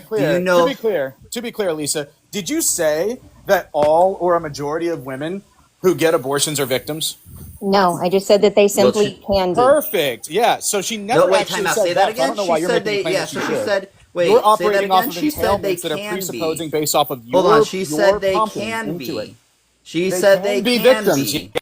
Speaker 6: be clear, Lisa, did you say that all or a majority of women who get abortions are victims?
Speaker 3: No, I just said that they simply can be.
Speaker 6: Perfect. Yeah. So she never actually said
Speaker 4: say that again.
Speaker 6: I don't know why you're making the claim that
Speaker 4: so
Speaker 6: she
Speaker 4: she
Speaker 6: did.
Speaker 4: said, wait,
Speaker 6: you're
Speaker 4: say that
Speaker 6: operating
Speaker 4: again.
Speaker 6: off of
Speaker 4: She said they
Speaker 6: entailments that are
Speaker 4: can
Speaker 6: presupposing
Speaker 4: be.
Speaker 6: based off of your
Speaker 4: Hold on. She said they
Speaker 6: prompting
Speaker 4: can
Speaker 6: into it.
Speaker 4: be. She said they
Speaker 6: be
Speaker 4: can
Speaker 6: victims.
Speaker 4: be.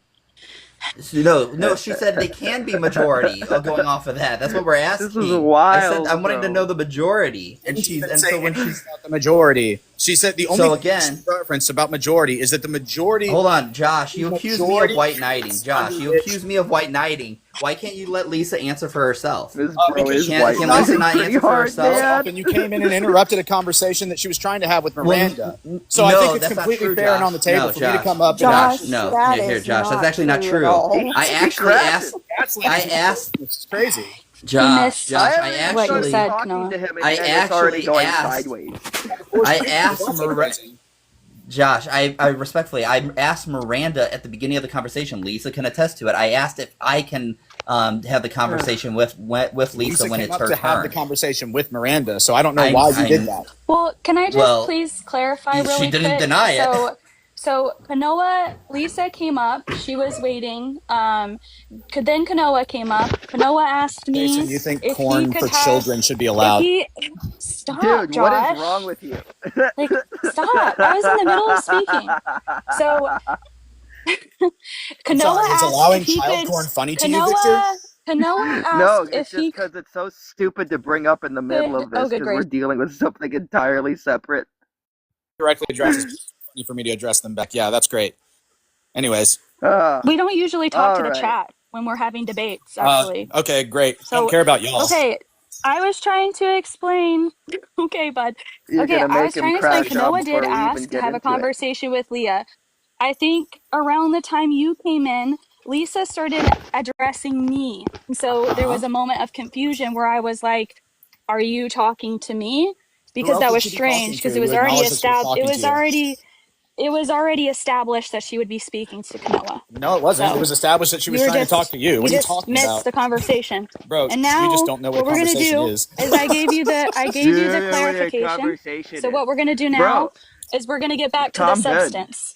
Speaker 4: No, she said they can be majority. Going off of that, that's what we're asking.
Speaker 7: This is wild.
Speaker 4: I said I'm wanting to know the majority, and so when she's
Speaker 6: the majority, she said the only
Speaker 4: again
Speaker 6: reference about majority is that the majority.
Speaker 4: Hold on, Josh. You accused me of white knighting. Josh, you accused me of white knighting. Why can't you let Lisa answer for herself?
Speaker 7: This bro is
Speaker 4: Can
Speaker 7: white
Speaker 4: Lisa not answer for herself?
Speaker 6: And you came in and interrupted a conversation that she was trying to have with Miranda. So I think it's completely fair and on the table for me to come up.
Speaker 5: Josh,
Speaker 4: no,
Speaker 5: that
Speaker 4: here,
Speaker 5: is
Speaker 4: Josh. That's
Speaker 5: not
Speaker 4: actually not
Speaker 5: true
Speaker 4: true.
Speaker 5: at all.
Speaker 4: I actually asked.
Speaker 6: It's crazy.
Speaker 4: Josh,
Speaker 7: I
Speaker 1: what you
Speaker 7: actually
Speaker 1: said,
Speaker 7: talking
Speaker 1: Noah.
Speaker 7: to him, and
Speaker 4: I
Speaker 7: it's already
Speaker 4: actually
Speaker 7: going
Speaker 4: asked.
Speaker 7: sideways.
Speaker 4: I asked Miranda. Josh, I respectfully, I asked Miranda at the beginning of the conversation. Lisa can attest to it. I asked if I can have the conversation with Lisa when
Speaker 6: came
Speaker 4: it's
Speaker 6: up
Speaker 4: her
Speaker 6: to have the
Speaker 4: turn.
Speaker 6: conversation with Miranda, so I don't know why you did that.
Speaker 1: Well, can I just
Speaker 4: Well,
Speaker 1: please clarify
Speaker 4: she
Speaker 1: really
Speaker 4: didn't
Speaker 1: quick?
Speaker 4: deny it.
Speaker 1: So Lisa came up. She was waiting. Then Kanoa came up. Kanoa asked
Speaker 6: Jason,
Speaker 1: me
Speaker 6: you think
Speaker 1: if he
Speaker 6: corn
Speaker 1: could
Speaker 6: for
Speaker 1: have,
Speaker 6: children should be
Speaker 1: if
Speaker 6: allowed?
Speaker 1: he, stop,
Speaker 7: Dude, what is wrong
Speaker 1: Josh.
Speaker 7: with you?
Speaker 1: Like, stop. I was in the middle of speaking. So
Speaker 6: I'm sorry,
Speaker 1: Kanoa
Speaker 6: is
Speaker 1: asked if
Speaker 6: allowing
Speaker 1: he
Speaker 6: child
Speaker 1: could,
Speaker 6: corn funny to you, Victor?
Speaker 1: Kanoa
Speaker 7: No,
Speaker 1: asked
Speaker 7: it's
Speaker 1: if
Speaker 7: just
Speaker 1: he
Speaker 7: because it's so stupid to bring up in the middle
Speaker 1: could,
Speaker 7: of
Speaker 1: oh,
Speaker 7: this
Speaker 1: good
Speaker 7: because we're
Speaker 1: gracious.
Speaker 7: dealing with something entirely separate.
Speaker 6: Directly addresses funny for me to address them back. Yeah, that's great. Anyways.
Speaker 1: We don't usually talk
Speaker 7: All
Speaker 1: to the
Speaker 7: right.
Speaker 1: chat when we're having debates, actually.
Speaker 6: Okay, great. I don't
Speaker 1: So,
Speaker 6: care about y'all.
Speaker 1: okay, I was trying to explain. Okay, bud.
Speaker 7: You're
Speaker 1: Okay,
Speaker 7: gonna
Speaker 1: I
Speaker 7: make
Speaker 1: was
Speaker 7: him
Speaker 1: trying to explain.
Speaker 7: crash out
Speaker 1: Kanoa did
Speaker 7: before we even
Speaker 1: ask to
Speaker 7: get
Speaker 1: have a
Speaker 7: into it.
Speaker 1: conversation with Leah. I think around the time you came in, Lisa started addressing me. And so there was a moment of confusion where I was like, "Are you talking to me?"
Speaker 6: Who
Speaker 1: Because
Speaker 6: else
Speaker 1: that
Speaker 6: would
Speaker 1: was
Speaker 6: she be talking
Speaker 1: strange because
Speaker 6: to?
Speaker 1: it
Speaker 6: You
Speaker 1: was already
Speaker 6: acknowledge that she was
Speaker 1: established.
Speaker 6: talking to you.
Speaker 1: It was already established that she would be speaking to Kanoa.
Speaker 6: No, it wasn't. It
Speaker 1: So
Speaker 6: was established that she was
Speaker 1: you were
Speaker 6: trying to talk
Speaker 1: just
Speaker 6: to you.
Speaker 1: you
Speaker 6: What are you
Speaker 1: just
Speaker 6: talking
Speaker 1: missed
Speaker 6: about?
Speaker 1: the conversation.
Speaker 6: Bro,
Speaker 1: And
Speaker 6: you just
Speaker 1: now
Speaker 6: don't know what a
Speaker 1: what we're gonna
Speaker 6: conversation
Speaker 1: do
Speaker 6: is.
Speaker 1: is I gave you the clarification.
Speaker 7: Conversation
Speaker 1: So
Speaker 7: is.
Speaker 1: what we're gonna do now
Speaker 7: Bro,
Speaker 1: is we're gonna get back to the
Speaker 7: calm down.
Speaker 1: substance.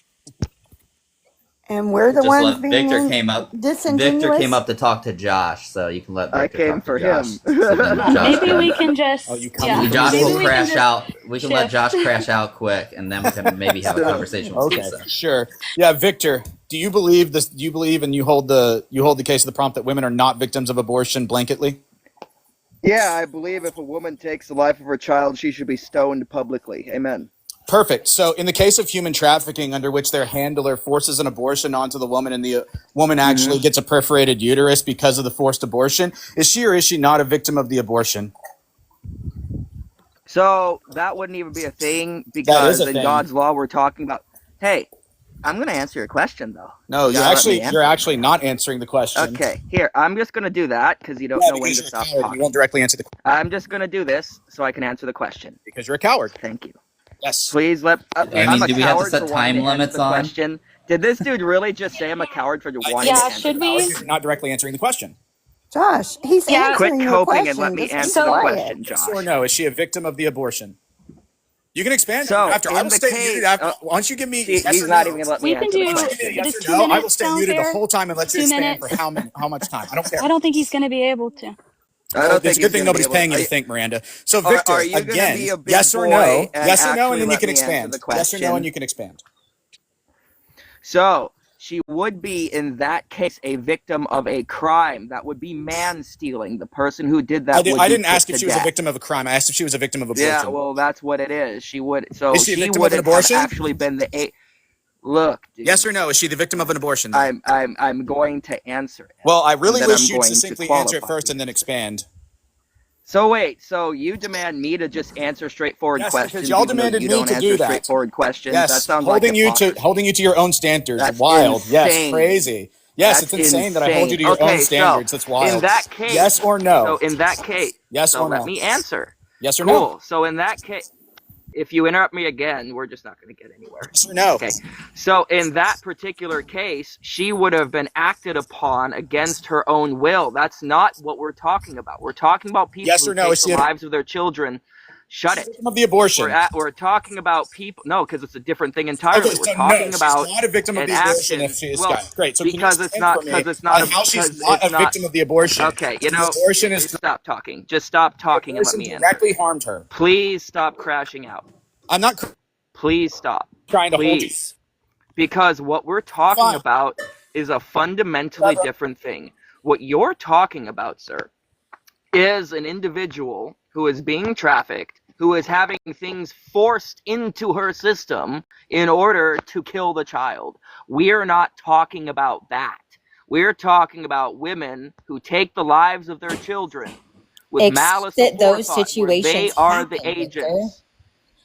Speaker 5: And we're the
Speaker 4: Just
Speaker 5: ones
Speaker 4: let Victor
Speaker 5: being
Speaker 4: came up. Victor
Speaker 5: disingenuous.
Speaker 4: came up to talk to Josh, so you can let
Speaker 7: I
Speaker 4: Victor
Speaker 7: came
Speaker 4: talk to
Speaker 7: for
Speaker 4: Josh.
Speaker 7: him.
Speaker 4: So then Josh
Speaker 1: Maybe we
Speaker 4: can.
Speaker 1: can just
Speaker 6: Oh, you come
Speaker 1: yeah.
Speaker 6: for
Speaker 4: Josh
Speaker 6: me?
Speaker 1: Maybe
Speaker 4: will
Speaker 1: we can
Speaker 4: crash
Speaker 1: just
Speaker 4: out. We can let
Speaker 1: shift.
Speaker 4: Josh crash out quick, and then we can maybe have a conversation with
Speaker 6: Okay,
Speaker 4: Lisa.
Speaker 6: sure. Yeah, Victor, do you believe this? Do you believe and you hold the case of the prompt that women are not victims of abortion blanketly?
Speaker 7: Yeah, I believe if a woman takes the life of her child, she should be stoned publicly. Amen.
Speaker 6: Perfect. So, in the case of human trafficking, under which their handler forces an abortion onto the woman, and the woman actually gets a perforated uterus because of the forced abortion, is she or is she not a victim of the abortion?
Speaker 7: So that wouldn't even be a thing
Speaker 6: That is
Speaker 7: because
Speaker 6: a
Speaker 7: in
Speaker 6: thing.
Speaker 7: God's law we're talking about. Hey, I'm going to answer your question though.
Speaker 6: No,
Speaker 7: You
Speaker 6: you're
Speaker 7: gotta let me
Speaker 6: actually
Speaker 7: answer.
Speaker 6: not answering the question.
Speaker 7: Okay, here I'm just going to do that because you don't
Speaker 6: Yeah,
Speaker 7: know when
Speaker 6: because
Speaker 7: to
Speaker 6: you're a
Speaker 7: stop
Speaker 6: coward and you
Speaker 7: talking.
Speaker 6: won't directly answer the question
Speaker 7: I'm just going to do this so I can answer the question.
Speaker 6: because you're a coward.
Speaker 7: Thank you.
Speaker 6: Yes.
Speaker 7: Please let.
Speaker 4: I
Speaker 7: I'm
Speaker 4: mean,
Speaker 7: a
Speaker 4: do we have to
Speaker 7: coward
Speaker 4: set
Speaker 7: for wanting
Speaker 4: time
Speaker 7: to answer
Speaker 4: limits
Speaker 7: the
Speaker 4: on?
Speaker 7: question. Did this dude really just say I'm a coward for wanting
Speaker 1: Yeah,
Speaker 7: to answer
Speaker 1: should
Speaker 7: the
Speaker 1: we?
Speaker 7: question?
Speaker 6: You're not directly answering the question.
Speaker 5: Josh, he's
Speaker 1: Yeah.
Speaker 7: Quit
Speaker 5: answering your
Speaker 7: coping and let
Speaker 5: question.
Speaker 7: me
Speaker 5: Just be
Speaker 7: answer the
Speaker 5: quiet.
Speaker 7: question,
Speaker 6: Yes
Speaker 7: Josh.
Speaker 6: or no? Is she a victim of the abortion? You can expand
Speaker 7: So,
Speaker 6: after. I
Speaker 7: in
Speaker 6: will
Speaker 7: the
Speaker 6: stay
Speaker 7: case,
Speaker 6: muted after. Once you give me
Speaker 7: see,
Speaker 6: yes
Speaker 7: he's
Speaker 6: or
Speaker 7: not
Speaker 6: no,
Speaker 7: even going to let me
Speaker 1: We can
Speaker 7: answer the
Speaker 1: do.
Speaker 6: once you give me a
Speaker 7: question.
Speaker 6: yes
Speaker 1: Does
Speaker 6: or
Speaker 1: 2
Speaker 6: no, I will
Speaker 1: minutes
Speaker 6: stay
Speaker 1: sound
Speaker 6: muted the
Speaker 1: fair?
Speaker 6: whole time and let you
Speaker 1: 2
Speaker 6: expand for
Speaker 1: minutes.
Speaker 6: how much time. I don't care.
Speaker 1: I don't think he's going to be able to.
Speaker 7: I don't
Speaker 6: It's
Speaker 7: think
Speaker 6: a good
Speaker 7: he's
Speaker 6: thing
Speaker 7: going to be
Speaker 6: nobody's
Speaker 7: able
Speaker 6: paying you
Speaker 7: to.
Speaker 6: to think, Miranda. So,
Speaker 7: Are
Speaker 6: Victor,
Speaker 7: you going to
Speaker 6: again,
Speaker 7: be a big
Speaker 6: yes or
Speaker 7: boy
Speaker 6: no,
Speaker 7: and
Speaker 6: yes or no,
Speaker 7: actually
Speaker 6: and then you
Speaker 7: let
Speaker 6: can
Speaker 7: me answer
Speaker 6: expand.
Speaker 7: the
Speaker 6: Yes or no,
Speaker 7: question?
Speaker 6: and you can expand.
Speaker 7: So she would be, in that case, a victim of a crime. That would be man stealing. The person who did that would
Speaker 6: I
Speaker 7: be
Speaker 6: didn't
Speaker 7: put
Speaker 6: ask if
Speaker 7: to
Speaker 6: she was a
Speaker 7: death.
Speaker 6: victim of a crime. I asked if she was a victim of
Speaker 7: Yeah,
Speaker 6: abortion.
Speaker 7: well, that's what it is. She would. So
Speaker 6: Is she a
Speaker 7: she
Speaker 6: victim of an
Speaker 7: wouldn't have
Speaker 6: abortion?
Speaker 7: actually been the a. Look, dude,
Speaker 6: Yes or no? Is she the victim of an abortion? Then?
Speaker 7: I'm going to answer it.
Speaker 6: Well, I
Speaker 7: and
Speaker 6: really
Speaker 7: then
Speaker 6: wish
Speaker 7: I'm
Speaker 6: you'd
Speaker 7: going to
Speaker 6: succinctly answer it
Speaker 7: qualify
Speaker 6: first
Speaker 7: you.
Speaker 6: and then expand.
Speaker 7: So wait, so you demand me to just answer straightforward
Speaker 6: Yes,
Speaker 7: questions?
Speaker 6: because y'all
Speaker 7: even though
Speaker 6: demanded
Speaker 7: you
Speaker 6: me
Speaker 7: don't
Speaker 6: to
Speaker 7: answer
Speaker 6: do that.
Speaker 7: straightforward questions.
Speaker 6: Yes,
Speaker 7: That sounds like hypocrisy.
Speaker 6: holding you to your own standards.
Speaker 7: That's
Speaker 6: Wild. Yes,
Speaker 7: insane.
Speaker 6: crazy. Yes,
Speaker 7: That's
Speaker 6: it's insane that I hold you to your
Speaker 7: okay,
Speaker 6: own standards. That's wild.
Speaker 7: in that case,
Speaker 6: Yes or no?
Speaker 7: So in that case,
Speaker 6: Yes
Speaker 7: so
Speaker 6: or
Speaker 7: let
Speaker 6: no?
Speaker 7: me answer.
Speaker 6: Yes or
Speaker 7: Cool.
Speaker 6: no?
Speaker 7: So in that case, if you interrupt me again, we're just not going to get anywhere.
Speaker 6: Yes or no?
Speaker 7: Okay. So in that particular case, she would have been acted upon against her own will. That's not what we're talking about. We're talking about people
Speaker 6: Yes
Speaker 7: who
Speaker 6: or no?
Speaker 7: take the lives of their children. Shut it.
Speaker 6: Victim of the abortion.
Speaker 7: We're talking about people. No, because it's a different thing entirely.
Speaker 6: Okay,
Speaker 7: We're
Speaker 6: so
Speaker 7: talking
Speaker 6: no,
Speaker 7: about
Speaker 6: she's not a victim of
Speaker 7: an
Speaker 6: the abortion
Speaker 7: action.
Speaker 6: if she is
Speaker 7: Well,
Speaker 6: great. So
Speaker 7: because it's not
Speaker 6: on how she's not a victim of the abortion.
Speaker 7: Okay, you know,
Speaker 6: the abortion is
Speaker 7: stop talking. Just stop talking and let me answer.
Speaker 6: directly harmed her.
Speaker 7: Please stop crashing out.
Speaker 6: I'm not
Speaker 7: Please stop.
Speaker 6: trying to hold you.
Speaker 7: Because what we're talking about is a fundamentally different thing. What you're talking about, sir, is an individual who is being trafficked, who is having things forced into her system in order to kill the child. We're not talking about that. We're talking about women who take the lives of their children with malice
Speaker 3: Except those
Speaker 7: aforethought, where
Speaker 3: situations
Speaker 7: they are
Speaker 3: happen,
Speaker 7: the agents.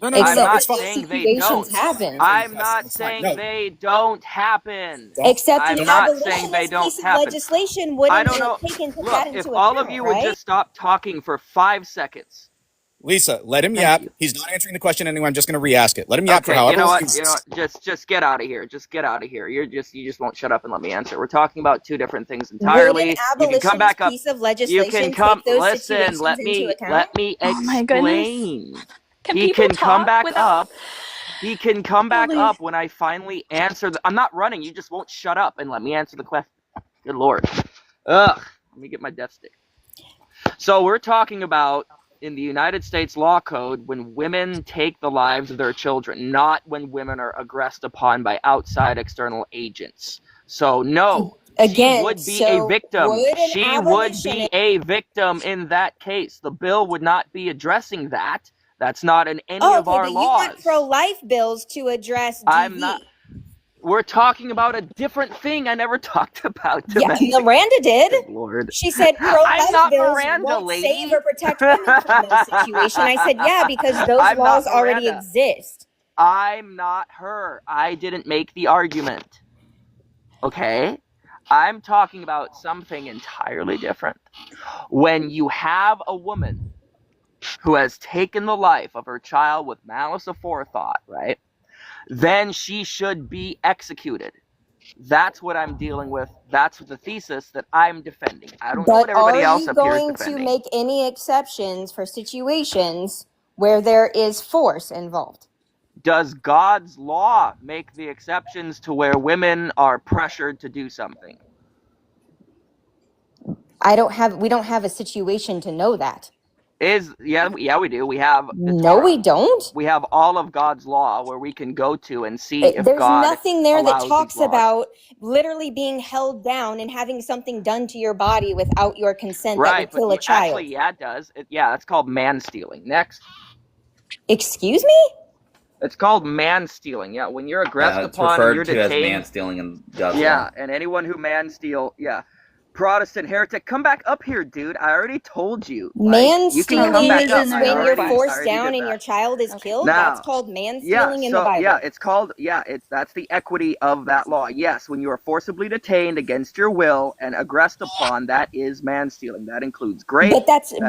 Speaker 6: No, no,
Speaker 7: I'm not
Speaker 6: it's fine.
Speaker 7: saying they
Speaker 3: situations
Speaker 7: don't.
Speaker 3: happen.
Speaker 7: I'm not saying they don't happen.
Speaker 3: Except
Speaker 7: I'm
Speaker 3: the
Speaker 7: not saying they
Speaker 3: abolitionist
Speaker 7: don't
Speaker 3: piece of
Speaker 7: happen.
Speaker 3: legislation
Speaker 7: I
Speaker 3: wouldn't
Speaker 7: don't know.
Speaker 3: take into
Speaker 7: Look,
Speaker 3: that
Speaker 7: if
Speaker 3: into
Speaker 7: all
Speaker 3: account,
Speaker 7: of you
Speaker 3: right?
Speaker 7: would just stop talking for 5 seconds,
Speaker 6: Lisa, let him
Speaker 7: Thank
Speaker 6: yap.
Speaker 7: you.
Speaker 6: He's not answering the question anyway. I'm just going to re-ask it. Let him yap for however
Speaker 7: You know
Speaker 6: long
Speaker 7: what?
Speaker 6: he
Speaker 7: You know
Speaker 6: wants.
Speaker 7: what? Just get out of here. Just get out of here. You just won't shut up and let me answer. We're talking about two different things entirely.
Speaker 3: Would an
Speaker 7: You can come
Speaker 3: abolitionist
Speaker 7: back up.
Speaker 3: piece of
Speaker 7: You
Speaker 3: legislation
Speaker 7: can come.
Speaker 3: take those
Speaker 7: Listen.
Speaker 3: situations
Speaker 7: Let
Speaker 3: into
Speaker 7: me
Speaker 3: account?
Speaker 1: Oh my goodness.
Speaker 7: explain.
Speaker 1: Can
Speaker 7: He
Speaker 1: people
Speaker 7: can come
Speaker 1: talk
Speaker 7: back
Speaker 1: without
Speaker 7: up. He can come back
Speaker 1: Holy
Speaker 7: up when I finally answer. I'm not running. You just won't shut up and let me answer the question. Good Lord. Ugh. Let me get my death stick. So we're talking about in the United States Law Code when women take the lives of their children, not when women are aggressed upon by outside external agents. So no,
Speaker 3: Again,
Speaker 7: she would be a
Speaker 3: so
Speaker 7: victim.
Speaker 3: would an
Speaker 7: She would be a victim in that case. The bill would not be addressing that. That's not in any of our
Speaker 3: but you
Speaker 7: laws.
Speaker 3: want pro-life bills to address DV.
Speaker 7: I'm not. We're talking about a different thing. I never talked about domestic.
Speaker 3: Yeah, Miranda did.
Speaker 7: Good Lord.
Speaker 3: She said
Speaker 7: I'm
Speaker 3: pro-life
Speaker 7: not
Speaker 3: bills
Speaker 7: Miranda,
Speaker 3: won't
Speaker 7: lady.
Speaker 3: save or protect women from those situations. I said, yeah, because those
Speaker 7: I'm
Speaker 3: laws
Speaker 7: not
Speaker 3: already
Speaker 7: Miranda.
Speaker 3: exist.
Speaker 7: I'm not her. I didn't make the argument. Okay? I'm talking about something entirely different. When you have a woman who has taken the life of her child with malice aforethought, right? Then she should be executed. That's what I'm dealing with. That's the thesis that I'm defending. I don't know what everybody else up here is defending. Are you going to
Speaker 3: make any exceptions for situations where there is force involved?
Speaker 7: Does God's law make the exceptions to where women are pressured to do something?
Speaker 3: We don't have a situation to know that.
Speaker 7: Yeah, we do. We have the
Speaker 3: No,
Speaker 7: Torah.
Speaker 3: we don't.
Speaker 7: We have all of God's law where we can go to and see if
Speaker 3: There's
Speaker 7: God
Speaker 3: nothing there that
Speaker 7: allows
Speaker 3: talks
Speaker 7: these laws.
Speaker 3: about literally being held down and having something done to your body without your consent that would kill a child.
Speaker 7: Actually, yeah, it does. That's called man stealing. Next.
Speaker 3: Excuse me?
Speaker 7: It's called man stealing. Yeah, when you're aggressed
Speaker 4: It's
Speaker 7: upon and you're
Speaker 4: referred to
Speaker 7: detained.
Speaker 4: as man stealing in God's
Speaker 7: Yeah,
Speaker 4: law.
Speaker 7: and anyone who man steal, yeah. Protestant heretic, come back up here, dude. I already told you.
Speaker 3: Man
Speaker 7: you can
Speaker 3: stealing
Speaker 7: come back
Speaker 3: is
Speaker 7: up.
Speaker 3: when you're forced
Speaker 7: already
Speaker 3: down
Speaker 7: did
Speaker 3: and
Speaker 7: that.
Speaker 3: your child is killed.
Speaker 7: Now,
Speaker 3: That's called man stealing in the Bible.
Speaker 7: Yeah, it's called, that's the equity of that law. Yes, when you are forcibly detained against your will and aggressed upon, that is man stealing. That includes rape.
Speaker 3: But that's
Speaker 7: forced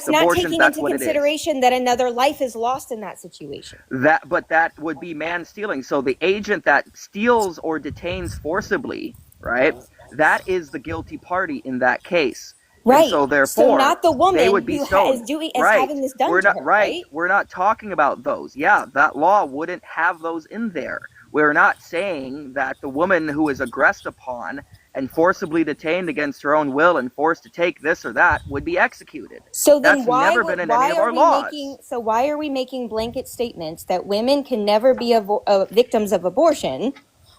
Speaker 3: not
Speaker 7: abortions.
Speaker 3: taking
Speaker 7: That's
Speaker 3: into
Speaker 7: what it is.
Speaker 3: consideration that another life is lost in that situation.
Speaker 7: But that would be man stealing. So the agent that steals or detains forcibly, right? That is the guilty party in that case.
Speaker 3: Right.
Speaker 7: And so therefore,
Speaker 3: not the woman
Speaker 7: they would be
Speaker 3: who
Speaker 7: stoned.
Speaker 3: is having this done
Speaker 7: We're
Speaker 3: to
Speaker 7: not
Speaker 3: her, right?
Speaker 7: We're not talking about those. Yeah, that law wouldn't have those in there. We're not saying that the woman who is aggressed upon and forcibly detained against her own will and forced to take this or that would be executed.
Speaker 3: So then
Speaker 7: That's never been in any of our laws.
Speaker 3: Why are we making blanket statements that women can never be victims of abortion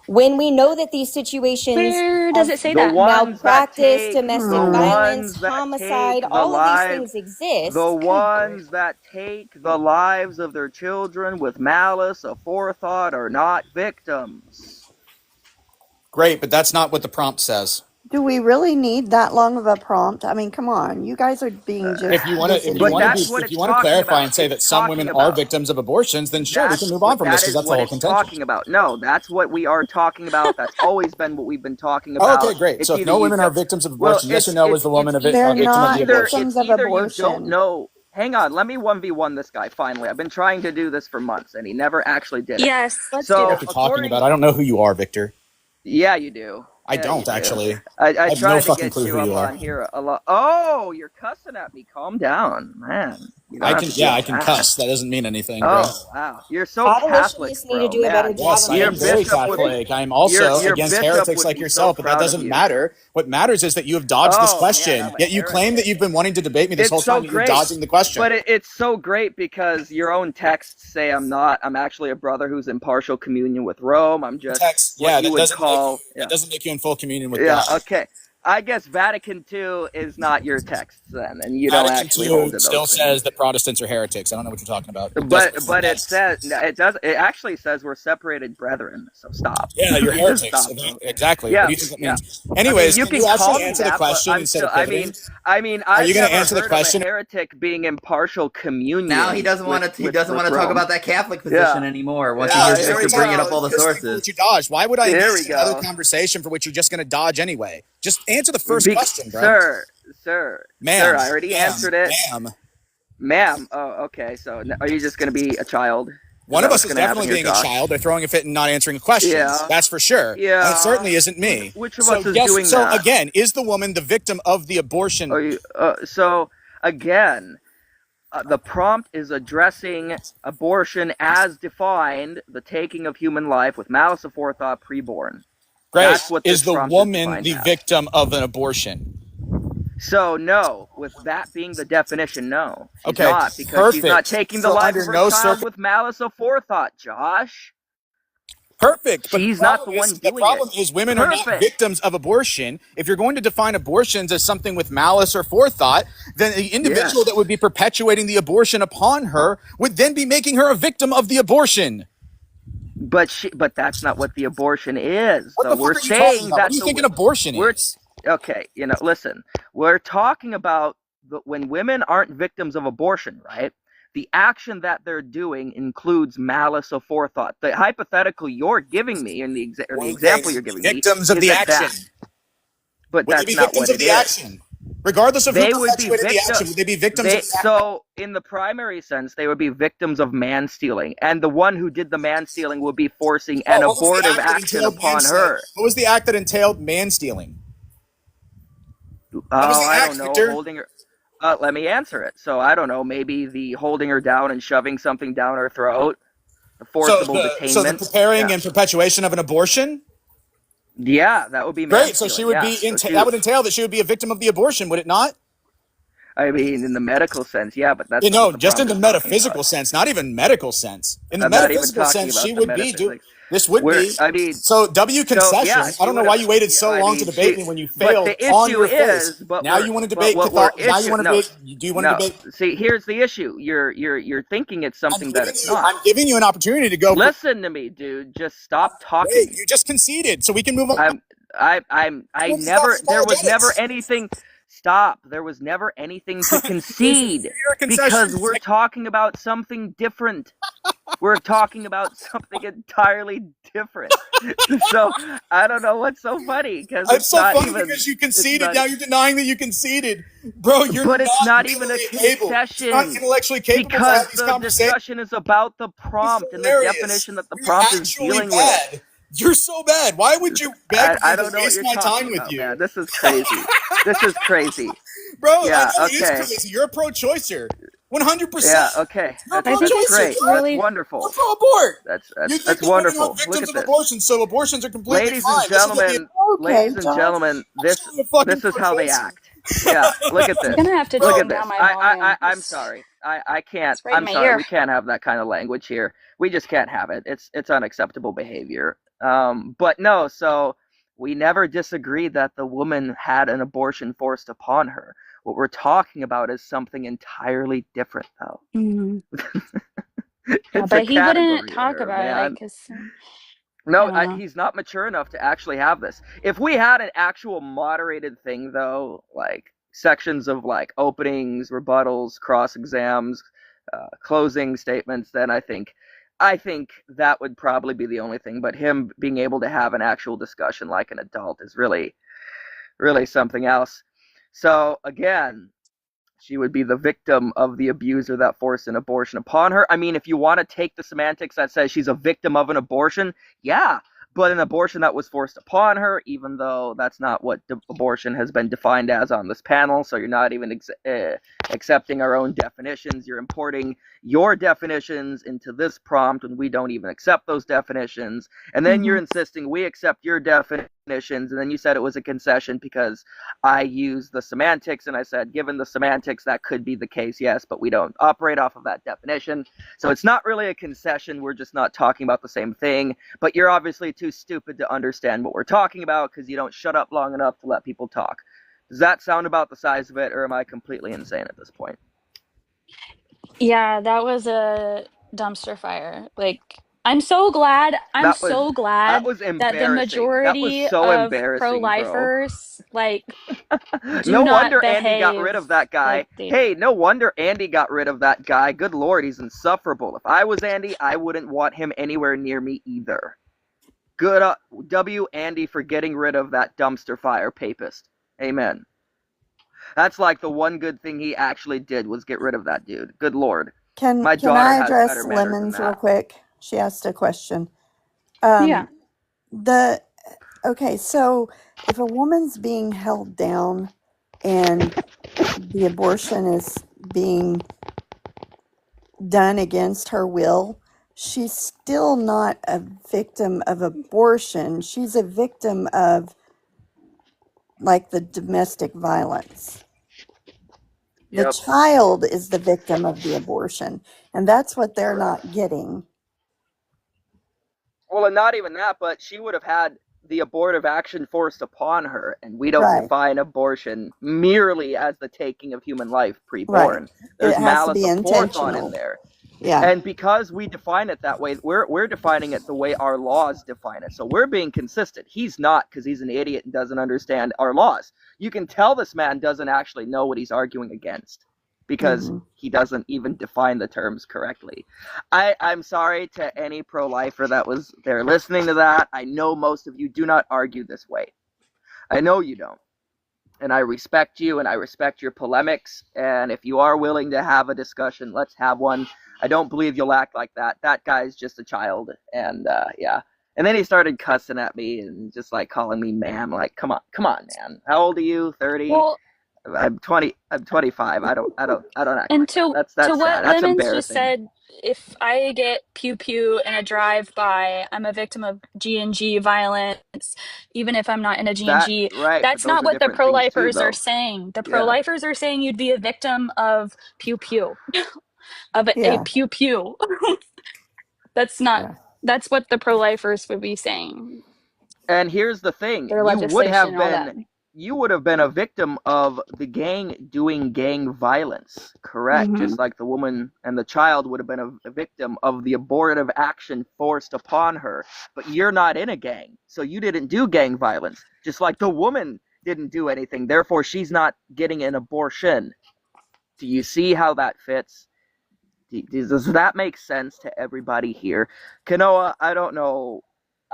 Speaker 3: when we know that these situations
Speaker 1: Where does it say
Speaker 7: the
Speaker 1: that?
Speaker 3: malpractice, domestic violence, homicide, all of these things exist?
Speaker 7: The ones that take the lives of their children with malice aforethought are not victims.
Speaker 6: Great, but that's not what the prompt says.
Speaker 5: Do we really need that long of a prompt? I mean, come on, you guys are being just.
Speaker 6: If you want to clarify and say that some women are victims of abortions, then sure, we can move on from this because that's the whole contention.
Speaker 7: Talking about. No, that's what we are talking about. That's always been what we've been talking about.
Speaker 6: Okay, great. So if no women are victims of abortion, yes or no, was the woman a victim of the abortion?
Speaker 5: Victims of abortion.
Speaker 7: You don't know. Hang on, let me 1v1 this guy finally. I've been trying to do this for months, and he never actually did it.
Speaker 1: Yes, let's
Speaker 7: So,
Speaker 1: do
Speaker 6: What
Speaker 1: that.
Speaker 6: you're talking about? I don't know who you are, Victor.
Speaker 7: Yeah, you do.
Speaker 6: I don't actually.
Speaker 7: I
Speaker 6: have
Speaker 7: tried
Speaker 6: no
Speaker 7: to
Speaker 6: fucking
Speaker 7: get
Speaker 6: clue
Speaker 7: you
Speaker 6: who
Speaker 7: up
Speaker 6: you are.
Speaker 7: on here a lot. Oh, you're cussing at me. Calm down, man.
Speaker 6: I can cuss. That doesn't mean anything, bro.
Speaker 7: Oh, wow. You're so Catholic,
Speaker 3: Abolitionists need to do a better job.
Speaker 6: Yes, I am very Catholic. I am also against heretics like yourself, but that doesn't matter. What matters is that you have dodged this question, yet you claim that you've been wanting to debate me this whole time, and you're dodging the question.
Speaker 7: But it's so great because your own texts say I'm actually a brother who's in partial communion with Rome. I'm just
Speaker 6: that doesn't make you in full communion with God.
Speaker 7: Okay. I guess Vatican II is not your text then, and you don't actually hold to those
Speaker 6: still
Speaker 7: things.
Speaker 6: says that Protestants are heretics. I don't know what you're talking about.
Speaker 7: But it actually says we're separated brethren. So stop.
Speaker 6: Yeah, you're heretics. Exactly.
Speaker 7: Yeah,
Speaker 6: what do you think that means? Anyways,
Speaker 7: you
Speaker 6: can you actually answer the
Speaker 7: but
Speaker 6: question instead of pivoting?
Speaker 7: are you going to answer the question? A heretic being in partial communion.
Speaker 4: Now he doesn't want to. He doesn't want to talk about that Catholic position anymore. Once he hears Victor bringing up all the sources.
Speaker 6: You dodge. Why would I engage in another conversation for which you're just going to dodge anyway? Just answer the first question, bro.
Speaker 7: Sir, I already answered it. Ma'am. Oh, okay. So are you just going to be a child?
Speaker 6: One
Speaker 7: That
Speaker 6: of us
Speaker 7: what's
Speaker 6: is
Speaker 7: going to happen
Speaker 6: definitely
Speaker 7: here,
Speaker 6: being a
Speaker 7: Josh?
Speaker 6: child. They're throwing a fit and not answering questions.
Speaker 7: Yeah.
Speaker 6: That's for sure. And it
Speaker 7: Yeah.
Speaker 6: certainly isn't me.
Speaker 7: Which of
Speaker 6: So
Speaker 7: us is
Speaker 6: yes.
Speaker 7: doing
Speaker 6: So
Speaker 7: that?
Speaker 6: again, is the woman the victim of the abortion?
Speaker 7: Are you, so again, the prompt is addressing abortion as defined, the taking of human life with malice aforethought preborn.
Speaker 6: Great.
Speaker 7: That's what this
Speaker 6: Is the
Speaker 7: prompt
Speaker 6: woman
Speaker 7: is defined
Speaker 6: the
Speaker 7: as.
Speaker 6: victim of an abortion?
Speaker 7: So no, with that being the definition, no, she's
Speaker 6: Okay,
Speaker 7: not, because she's not
Speaker 6: perfect.
Speaker 7: taking the
Speaker 6: So
Speaker 7: life
Speaker 6: under
Speaker 7: of her
Speaker 6: no
Speaker 7: child with malice aforethought, Josh.
Speaker 6: Perfect. But
Speaker 7: She's not the one
Speaker 6: the
Speaker 7: doing
Speaker 6: problem
Speaker 7: it.
Speaker 6: is women are not
Speaker 7: Perfect.
Speaker 6: victims of abortion. If you're going to define abortions as something with malice or forethought, then the individual
Speaker 7: Yes.
Speaker 6: that would be perpetuating the abortion upon her would then be making her a victim of the abortion.
Speaker 7: But that's not what the abortion is.
Speaker 6: What
Speaker 7: So
Speaker 6: the
Speaker 7: we're
Speaker 6: fuck are you talking
Speaker 7: saying
Speaker 6: about?
Speaker 7: that
Speaker 6: What do you think an abortion is?
Speaker 7: okay, listen, we're talking about when women aren't victims of abortion, right? The action that they're doing includes malice aforethought. The hypothetical you're giving me, and the example you're giving
Speaker 6: victims
Speaker 7: me,
Speaker 6: of the
Speaker 7: isn't
Speaker 6: action.
Speaker 7: that. But
Speaker 6: Would they
Speaker 7: that's
Speaker 6: be
Speaker 7: not
Speaker 6: victims
Speaker 7: what
Speaker 6: of
Speaker 7: it
Speaker 6: the
Speaker 7: is.
Speaker 6: action? Regardless of who
Speaker 7: They would be
Speaker 6: perpetuated the action, would they be victims of the action?
Speaker 7: So in the primary sense, they would be victims of man stealing, and the one who did the man stealing would be forcing an
Speaker 6: What was the
Speaker 7: abortive
Speaker 6: act that
Speaker 7: action
Speaker 6: entailed
Speaker 7: upon
Speaker 6: man-stealing?
Speaker 7: her.
Speaker 6: What was the act that entailed man stealing?
Speaker 7: Oh,
Speaker 6: the
Speaker 7: I
Speaker 6: act,
Speaker 7: don't know,
Speaker 6: Victor?
Speaker 7: holding her. Let me answer it. So I don't know, maybe the holding her down and shoving something down her throat, the forcible detainment.
Speaker 6: So the preparing
Speaker 7: Yeah.
Speaker 6: and perpetuation of an abortion?
Speaker 7: Yeah, that would be
Speaker 6: Great. So
Speaker 7: manstealing,
Speaker 6: she would
Speaker 7: yeah.
Speaker 6: be
Speaker 7: So
Speaker 6: that would entail that she would be a victim of the abortion, would it not?
Speaker 7: I mean, in the medical sense, yeah, but that's not
Speaker 6: No,
Speaker 7: what the
Speaker 6: just in
Speaker 7: prompt
Speaker 6: the
Speaker 7: is talking
Speaker 6: metaphysical
Speaker 7: about.
Speaker 6: sense, not even medical sense. In the
Speaker 7: I'm not even
Speaker 6: metaphysical
Speaker 7: talking
Speaker 6: sense,
Speaker 7: about
Speaker 6: she
Speaker 7: the
Speaker 6: would be
Speaker 7: metaphysics.
Speaker 6: this would be.
Speaker 7: I mean,
Speaker 6: So W concession.
Speaker 7: yeah,
Speaker 6: I don't know why you waited so long to debate me when you failed
Speaker 7: but the
Speaker 6: on
Speaker 7: issue
Speaker 6: your face.
Speaker 7: is, but
Speaker 6: Now you want to debate
Speaker 7: what we're
Speaker 6: Now you want to debate. Do you want to
Speaker 7: no.
Speaker 6: debate?
Speaker 7: See, here's the issue. You're thinking it's something that it's not.
Speaker 6: I'm giving you an opportunity to go.
Speaker 7: Listen to me, dude. Just stop talking.
Speaker 6: Wait, you just conceded, so we can move on.
Speaker 7: There was never anything. Stop. There was never anything to concede because we're talking about something different. We're talking about something entirely different. So I don't know what's so funny because
Speaker 6: It's so funny because you conceded. Now you're denying that you conceded, bro.
Speaker 7: But it's not even a concession.
Speaker 6: You're not intellectually capable to
Speaker 7: because
Speaker 6: have these
Speaker 7: the
Speaker 6: conversations.
Speaker 7: discussion is about the prompt and the definition that the prompt is dealing with.
Speaker 6: You're so bad. Why would you beg
Speaker 7: I
Speaker 6: me
Speaker 7: don't
Speaker 6: to
Speaker 7: know what
Speaker 6: waste
Speaker 7: you're
Speaker 6: my
Speaker 7: talking
Speaker 6: time with
Speaker 7: about,
Speaker 6: you?
Speaker 7: man. This is crazy. This is crazy.
Speaker 6: Bro,
Speaker 7: Yeah,
Speaker 6: I know it is
Speaker 7: okay.
Speaker 6: crazy. You're a pro-choicer. 100%.
Speaker 7: Yeah, okay.
Speaker 6: That's
Speaker 7: great.
Speaker 1: really-
Speaker 7: That's wonderful.
Speaker 6: We're pro-abort.
Speaker 7: That's wonderful.
Speaker 6: Women are
Speaker 7: Look
Speaker 6: victims
Speaker 7: at
Speaker 6: of
Speaker 7: this.
Speaker 6: abortions, so abortions are completely
Speaker 7: Ladies
Speaker 6: fine.
Speaker 7: and gentlemen, this is how they act. Yeah, look at this.
Speaker 1: I'm gonna have to
Speaker 7: Look
Speaker 1: tone
Speaker 7: at this.
Speaker 1: down my volume.
Speaker 7: I'm sorry. I can't.
Speaker 1: It's right in
Speaker 7: I'm
Speaker 1: my
Speaker 7: sorry.
Speaker 1: ear.
Speaker 7: We can't have that kind of language here. We just can't have it. It's unacceptable behavior. But no. So we never disagreed that the woman had an abortion forced upon her. What we're talking about is something entirely different, though.
Speaker 1: Mm. Yeah, but he wouldn't talk about it because.
Speaker 7: No, he's not mature enough to actually have this. If we had an actual moderated thing, though, like sections of like openings, rebuttals, cross exams, closing statements, then I think that would probably be the only thing. But him being able to have an actual discussion like an adult is really, really something else. So again, she would be the victim of the abuser that forced an abortion upon her. I mean, if you want to take the semantics that says she's a victim of an abortion, yeah, but an abortion that was forced upon her, even though that's not what abortion has been defined as on this panel, so you're not even accepting our own definitions. You're importing your definitions into this prompt when we don't even accept those definitions, and then you're insisting we accept your definitions, and then you said it was a concession because I used the semantics, and I said, given the semantics, that could be the case, yes, but we don't operate off of that definition. So it's not really a concession. We're just not talking about the same thing. But you're obviously too stupid to understand what we're talking about because you don't shut up long enough to let people talk. Does that sound about the size of it, or am I completely insane at this point?
Speaker 1: Yeah, that was a dumpster fire. Like, I'm so glad.
Speaker 7: That was
Speaker 1: that the
Speaker 7: embarrassing.
Speaker 1: majority
Speaker 7: That was so
Speaker 1: of
Speaker 7: embarrassing, bro.
Speaker 1: pro-lifers like do
Speaker 7: No
Speaker 1: not
Speaker 7: wonder Andy got rid of that guy.
Speaker 1: like they
Speaker 7: Hey, no wonder Andy got rid of that guy. Good Lord, he's insufferable. If I was Andy, I wouldn't want him anywhere near me either. Good W, Andy, for getting rid of that dumpster fire papist. Amen. That's like the one good thing he actually did was get rid of that dude. Good Lord.
Speaker 5: Can
Speaker 7: My
Speaker 5: can
Speaker 7: daughter
Speaker 5: I
Speaker 7: has
Speaker 5: address
Speaker 7: better manners than
Speaker 5: Lemons real
Speaker 7: that.
Speaker 5: quick? She asked a question.
Speaker 1: Yeah.
Speaker 5: Okay, so if a woman's being held down and the abortion is being done against her will, she's still not a victim of abortion. She's a victim of like the domestic violence. The
Speaker 7: Yep.
Speaker 5: child is the victim of the abortion, and that's what they're not getting.
Speaker 7: Well, and not even that, but she would have had the abortive action forced upon her, and we don't
Speaker 5: Right.
Speaker 7: define abortion merely as the taking of human life
Speaker 5: Right.
Speaker 7: preborn. There's
Speaker 5: It has to
Speaker 7: malice
Speaker 5: be
Speaker 7: aforethought in
Speaker 5: intentional.
Speaker 7: there.
Speaker 5: Yeah.
Speaker 7: And because we define it that way, we're defining it the way our laws define it. So we're being consistent. He's not, because he's an idiot and doesn't understand our laws. You can tell this man doesn't actually know what he's arguing against, because he doesn't even define the terms correctly. I'm sorry to any pro-lifer that was there listening to that. I know most of you do not argue this way. I know you don't. And I respect you, and I respect your polemics. And if you are willing to have a discussion, let's have one. I don't believe you'll act like that. That guy's just a child. And yeah. And then he started cussing at me and just like calling me ma'am. Like, come on, man. How old are you? 30?
Speaker 1: Well,
Speaker 7: I'm 20. I'm 25. I don't act
Speaker 1: and
Speaker 7: like that. That's
Speaker 1: to
Speaker 7: sad.
Speaker 1: what
Speaker 7: That's
Speaker 1: Lemons just
Speaker 7: embarrassing.
Speaker 1: said, if I get pew pew in a drive-by, I'm a victim of G&G violence, even if I'm not in a
Speaker 7: That
Speaker 1: G&G.
Speaker 7: right, but
Speaker 1: That's
Speaker 7: those
Speaker 1: not
Speaker 7: are
Speaker 1: what the
Speaker 7: different things too,
Speaker 1: pro-lifers are
Speaker 7: though.
Speaker 1: saying. The
Speaker 7: Yeah.
Speaker 1: pro-lifers are saying you'd be a victim of pew pew, of a
Speaker 5: Yeah.
Speaker 1: pew pew. That's not, that's what the pro-lifers would be saying,
Speaker 7: And here's the thing,
Speaker 1: their legislation and all that.
Speaker 7: you would have been a victim of the gang doing gang violence, correct? Just like the woman and the child would have been a victim of the abortive action forced upon her. But you're not in a gang, so you didn't do gang violence. Just like the woman didn't do anything, therefore she's not getting an abortion. Do you see how that fits? Does that make sense to everybody here? Kanoa, I don't know.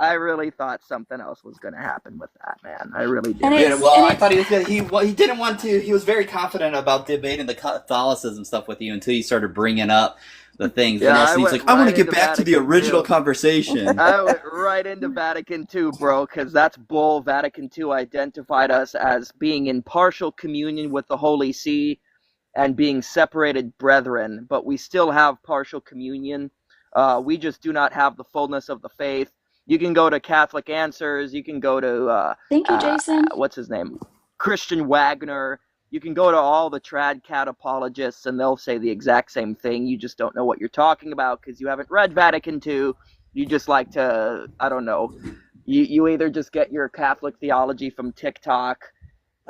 Speaker 7: I really thought something else was going to happen with that, man. I really did.
Speaker 1: And
Speaker 4: Yeah,
Speaker 1: it's,
Speaker 4: well,
Speaker 1: and
Speaker 4: I
Speaker 1: it,
Speaker 4: thought he was gonna. He didn't want to. He was very confident about debating the Catholicism stuff with you until you started bringing up the things.
Speaker 7: Yeah,
Speaker 4: and
Speaker 7: I
Speaker 4: he's
Speaker 7: went
Speaker 4: like, I want
Speaker 7: right
Speaker 4: to get
Speaker 7: into
Speaker 4: back to the
Speaker 7: Vatican
Speaker 4: original
Speaker 7: II.
Speaker 4: conversation.
Speaker 7: I went right into Vatican II, bro, because that's bull. Vatican II identified us as being in partial communion with the Holy See and being separated brethren, but we still have partial communion. We just do not have the fullness of the faith. You can go to Catholic Answers. You can go to,
Speaker 1: thank you, Jason.
Speaker 7: what's his name? Christian Wagner. You can go to all the trad cat apologists, and they'll say the exact same thing. You just don't know what you're talking about because you haven't read Vatican II. You just like to, I don't know. You either just get your Catholic theology from TikTok.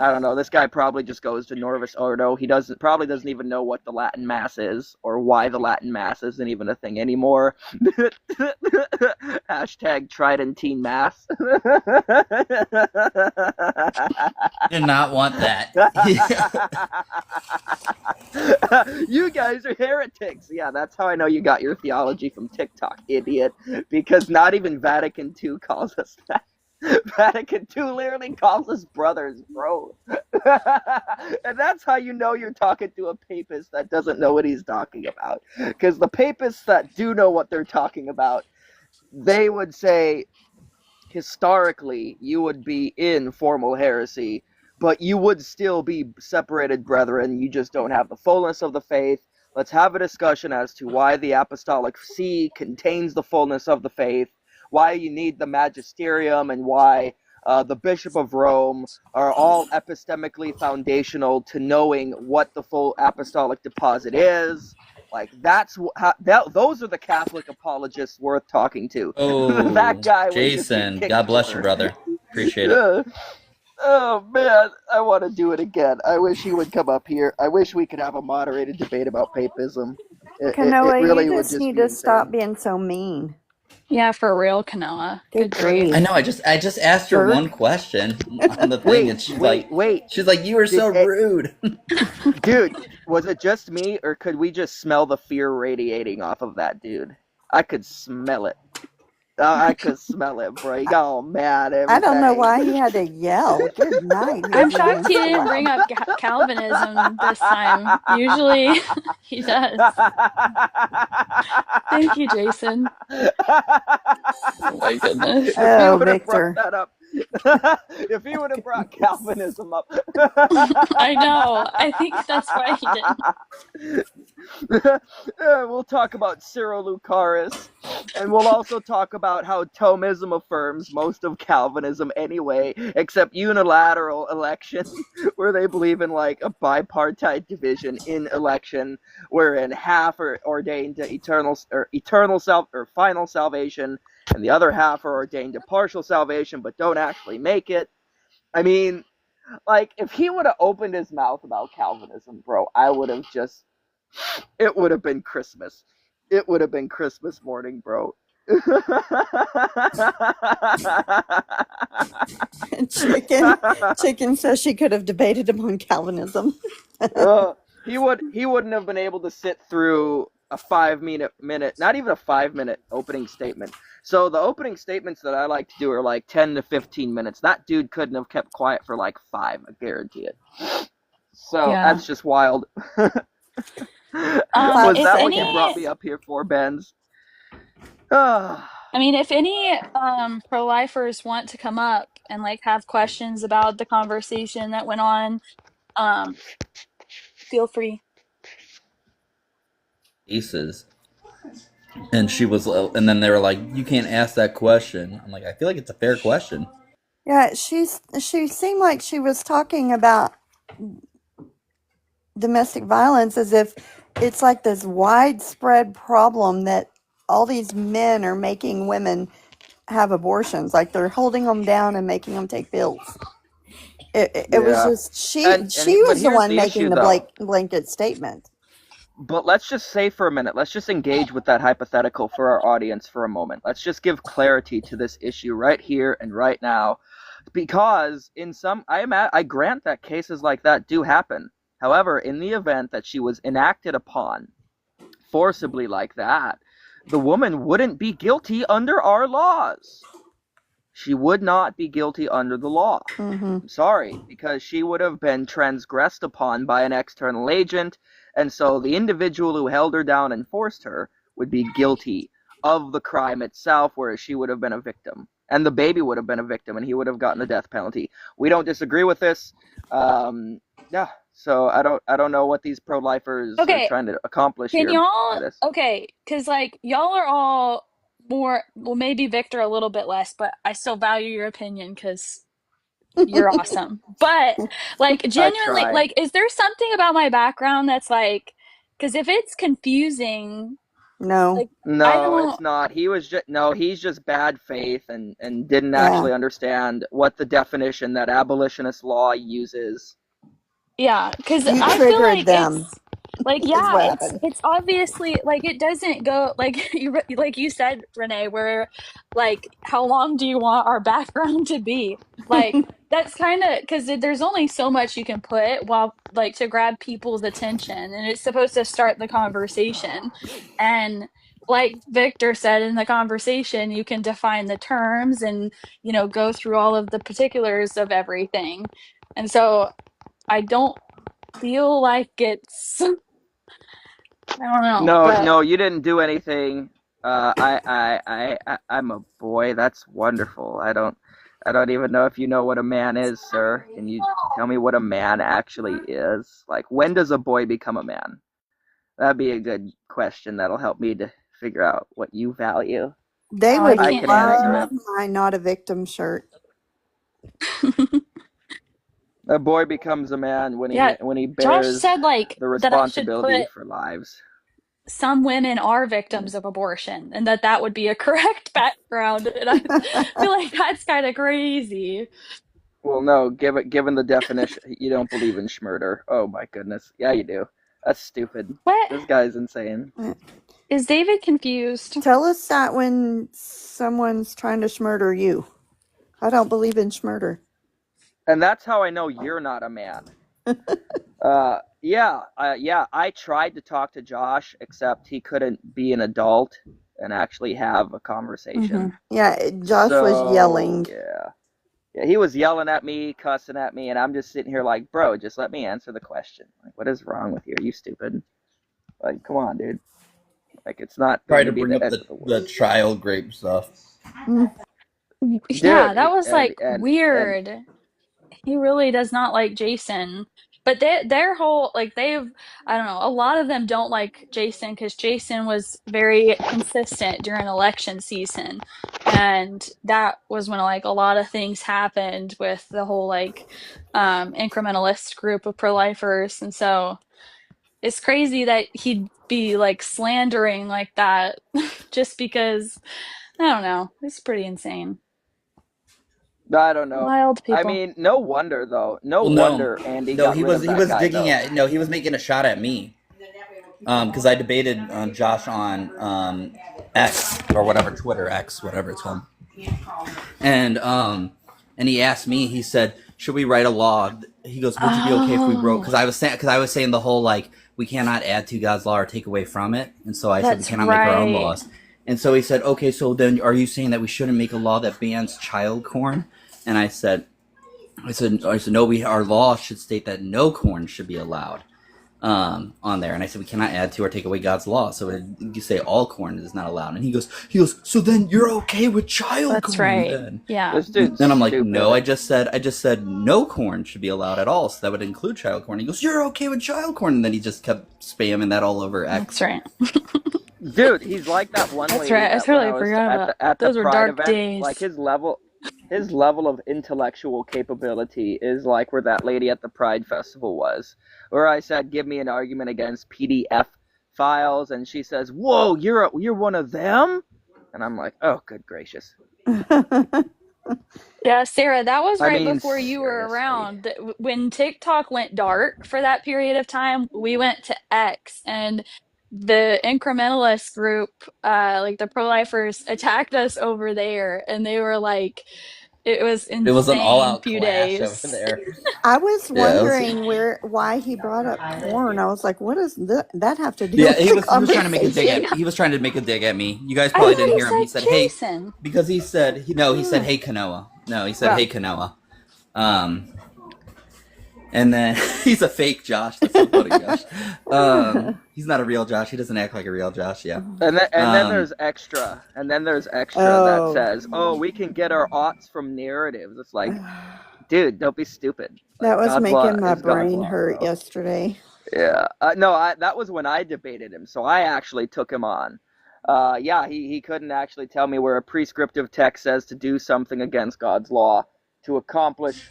Speaker 7: I don't know. This guy probably just goes to Norvis Ordo. He probably doesn't even know what the Latin Mass is or why the Latin Mass isn't even a thing anymore. Hashtag Tridentine Mass.
Speaker 4: Did not want that.
Speaker 7: You guys are heretics. Yeah, that's how I know you got your theology from TikTok, idiot. Because not even Vatican II calls us that. Vatican II literally calls us brothers, bro. And that's how you know you're talking to a papist that doesn't know what he's talking about. Because the papists that do know what they're talking about, they would say, historically, you would be in formal heresy, but you would still be separated brethren. You just don't have the fullness of the faith. Let's have a discussion as to why the Apostolic See contains the fullness of the faith, why you need the magisterium, and why the Bishop of Rome are all epistemically foundational to knowing what the full apostolic deposit is. Like, those are the Catholic apologists worth talking to.
Speaker 4: Oh,
Speaker 7: that guy was
Speaker 4: Jason,
Speaker 7: just
Speaker 4: God bless you, brother. Appreciate it.
Speaker 7: Oh, man, I want to do it again. I wish he would come up here. I wish we could have a moderated debate about papism.
Speaker 5: Kanoa,
Speaker 7: Really
Speaker 5: you
Speaker 7: would
Speaker 5: just
Speaker 7: just
Speaker 5: need
Speaker 7: be
Speaker 5: to stop
Speaker 7: insane.
Speaker 5: being so mean.
Speaker 1: Yeah, for real, Kanoa.
Speaker 5: Good
Speaker 1: grief.
Speaker 5: grief.
Speaker 4: I know. I just asked her
Speaker 5: Jerk.
Speaker 4: one question on the thing, and she's like, "You were so rude."
Speaker 7: Dude, was it just me, or could we just smell the fear radiating off of that dude? I could smell it. I could smell it, bro. He got all mad.
Speaker 5: I don't know
Speaker 7: Everything.
Speaker 5: why he had to yell. Good night. He
Speaker 1: I'm
Speaker 5: was
Speaker 1: shocked he
Speaker 5: even
Speaker 1: didn't bring up Calvinism this time. Usually he does. Thank you, Jason. Oh my goodness.
Speaker 7: If he
Speaker 5: Oh,
Speaker 7: would have brought
Speaker 5: Victor.
Speaker 7: that up, if he would have brought Calvinism up,
Speaker 1: I know. I think that's why he didn't.
Speaker 7: we'll talk about Cyril Lucaris, and we'll also talk about how Thomism affirms most of Calvinism anyway, except unilateral election, where they believe in like a bipartite division in election, wherein half are ordained to final salvation, and the other half are ordained to partial salvation, but don't actually make it. I mean, like, if he would have opened his mouth about Calvinism, bro, I would have just... It would have been Christmas. It would have been Christmas morning, bro.
Speaker 5: Chicken says she could have debated him on Calvinism.
Speaker 7: He wouldn't have been able to sit through a 5-minute, not even a 5-minute opening statement. So the opening statements that I like to do are like 10 to 15 minutes. That dude couldn't have kept quiet for like 5, I guarantee it. So
Speaker 1: Yeah.
Speaker 7: that's just wild. Was
Speaker 1: if
Speaker 7: that what
Speaker 1: any,
Speaker 7: you brought me up here for, Benz?
Speaker 1: I mean, if any pro-lifers want to come up and like have questions about the conversation that went on, feel free.
Speaker 4: Aces. And she was, and then they were like, "You can't ask that question." I'm like, I feel like it's a fair question.
Speaker 5: Yeah, she seemed like she was talking about domestic violence as if it's like this widespread problem that all these men are making women have abortions, like they're holding them down and making them take pills. It was just she was the one making the blanket statement.
Speaker 7: But let's just say for a minute, let's just engage with that hypothetical for our audience for a moment. Let's just give clarity to this issue right here and right now, because in some, I grant that cases like that do happen. However, in the event that she was enacted upon forcibly like that, the woman wouldn't be guilty under our laws. She would not be guilty under the law.
Speaker 5: Mm-hmm.
Speaker 7: Sorry, because she would have been transgressed upon by an external agent, and so the individual who held her down and forced her would be guilty of the crime itself, whereas she would have been a victim. And the baby would have been a victim, and he would have gotten the death penalty. We don't disagree with this. Yeah, so I don't know what these pro-lifers are trying to accomplish here.
Speaker 1: Can y'all, because like y'all are all more, well, maybe Victor a little bit less, but I still value your opinion because you're awesome. But like genuinely, like, is there something about my background that's like, because if it's confusing,
Speaker 5: no,
Speaker 1: like,
Speaker 7: no, it's not. He's just bad faith and didn't actually understand what the definition that abolitionist law uses.
Speaker 1: Yeah, because I feel like it's like, yeah, it's obviously like it doesn't go like you said, Renee, where like how long do you want our background to be? Like that's kind of because there's only so much you can put while like to grab people's attention, and it's supposed to start the conversation. And like Victor said in the conversation, you can define the terms and go through all of the particulars of everything. And so I don't feel like it's, I don't know.
Speaker 7: No, you didn't do anything. I'm a boy. That's wonderful. I don't even know if you know what a man is, sir. Can you tell me what a man actually is? Like, when does a boy become a man? That'd be a good question. That'll help me to figure out what you value.
Speaker 5: They would love my not a victim shirt.
Speaker 7: A boy becomes a man when he bears
Speaker 1: Josh said, like,
Speaker 7: the responsibility for lives.
Speaker 1: Some women are victims of abortion, and that would be a correct background. And I feel like that's kind of crazy.
Speaker 7: Well, no, given the definition, you don't believe in schmurder. Oh my goodness, yeah, you do. That's stupid.
Speaker 1: What?
Speaker 7: This guy's insane.
Speaker 1: Is David confused?
Speaker 5: Tell us that when someone's trying to schmurder you. I don't believe in schmurder.
Speaker 7: And that's how I know you're not a man. I tried to talk to Josh, except he couldn't be an adult and actually have a conversation.
Speaker 5: Yeah, Josh was yelling.
Speaker 7: Yeah, he was yelling at me, cussing at me, and I'm just sitting here like, bro, just let me answer the question. Like, what is wrong with you? Are you stupid? Like, come on, dude. Like, it's not
Speaker 4: Try
Speaker 7: going
Speaker 4: to
Speaker 7: to be
Speaker 4: bring
Speaker 7: the
Speaker 4: up
Speaker 7: end of the
Speaker 4: the
Speaker 7: world.
Speaker 4: child grape stuff.
Speaker 1: Yeah, that was
Speaker 7: and,
Speaker 1: like
Speaker 7: and,
Speaker 1: weird. He really does not like Jason. But their whole, like, I don't know, a lot of them don't like Jason because Jason was very consistent during election season. And that was when, like, a lot of things happened with the whole, like, incrementalist group of pro-lifers. And so it's crazy that he'd be, like, slandering like that just because, I don't know, it's pretty insane.
Speaker 7: I don't know.
Speaker 1: Wild
Speaker 7: I
Speaker 1: people.
Speaker 7: mean, no wonder, though. No
Speaker 4: Well, no,
Speaker 7: wonder Andy
Speaker 4: no,
Speaker 7: got rid of
Speaker 4: he
Speaker 7: that
Speaker 4: was
Speaker 7: guy,
Speaker 4: digging
Speaker 7: though.
Speaker 4: at no, he was making a shot at me. Because I debated Josh on X or whatever, Twitter X, whatever it's called, and he asked me. He said, "Should we write a law?" He goes, "Would you be okay if we wrote?" Because I was saying the whole like we cannot add to God's law or take away from it, and so I said we
Speaker 1: That's
Speaker 4: cannot make our own
Speaker 1: right.
Speaker 4: laws. And so he said, "Okay, so then are you saying that we shouldn't make a law that bans child corn?" And I said, no. Our law should state that no corn should be allowed on there. And I said we cannot add to or take away God's law. So you say all corn is not allowed. And he goes, so then you're okay with child
Speaker 1: That's
Speaker 4: corn
Speaker 1: right.
Speaker 4: then?
Speaker 1: Yeah.
Speaker 7: This dude's
Speaker 4: And I'm like,
Speaker 7: stupid.
Speaker 4: no, I just said no corn should be allowed at all. So that would include child corn. He goes, you're okay with child corn? And then he just kept spamming that all over X.
Speaker 1: That's right.
Speaker 7: Dude, he's like that one
Speaker 1: That's
Speaker 7: lady
Speaker 1: right. I
Speaker 7: that
Speaker 1: totally
Speaker 7: when I was
Speaker 1: forgot about
Speaker 7: at the
Speaker 1: those were
Speaker 7: Pride
Speaker 1: dark
Speaker 7: event,
Speaker 1: days.
Speaker 7: like his level of intellectual capability is like where that lady at the Pride Festival was, where I said, give me an argument against PDF files, and she says, whoa, you're one of them? And I'm like, oh, good gracious.
Speaker 1: Yeah, Sarah, that was
Speaker 7: I
Speaker 1: right
Speaker 7: mean,
Speaker 1: before you were
Speaker 7: seriously.
Speaker 1: around. When TikTok went dark for that period of time, we went to X, and the incrementalist group, like the pro-lifers, attacked us over there, and they were like, it was
Speaker 4: It was an
Speaker 1: insane
Speaker 4: all-out
Speaker 1: few
Speaker 4: clash over
Speaker 1: days.
Speaker 4: there.
Speaker 5: I was
Speaker 4: Yeah, it was-
Speaker 5: wondering why he brought up corn. I was like, what does that have to do
Speaker 4: Yeah,
Speaker 5: with
Speaker 4: he
Speaker 5: the
Speaker 4: was trying to make a dig
Speaker 5: conversation?
Speaker 4: at. He was trying to make a dig at me. You guys
Speaker 1: I
Speaker 4: probably
Speaker 1: thought
Speaker 4: didn't
Speaker 1: he
Speaker 4: hear him. He
Speaker 1: said
Speaker 4: said, "Hey,"
Speaker 1: Jason.
Speaker 4: because he said, he said, "Hey, Kanoa." No, he said,
Speaker 1: Well.
Speaker 4: "Hey, Kanoa." And then he's a fake Josh. That's so funny, Josh. He's not a real Josh. He doesn't act like a real Josh. Yeah.
Speaker 7: And then there's extra. And then there's extra that says, oh, we can get our aughts from narratives. It's like, dude, don't be stupid.
Speaker 5: That was
Speaker 7: God's law
Speaker 5: making my
Speaker 7: is God's
Speaker 5: brain
Speaker 7: law,
Speaker 5: hurt
Speaker 7: bro.
Speaker 5: yesterday.
Speaker 7: Yeah. No, that was when I debated him. So I actually took him on. Yeah, he couldn't actually tell me where a prescriptive text says to do something against God's law to accomplish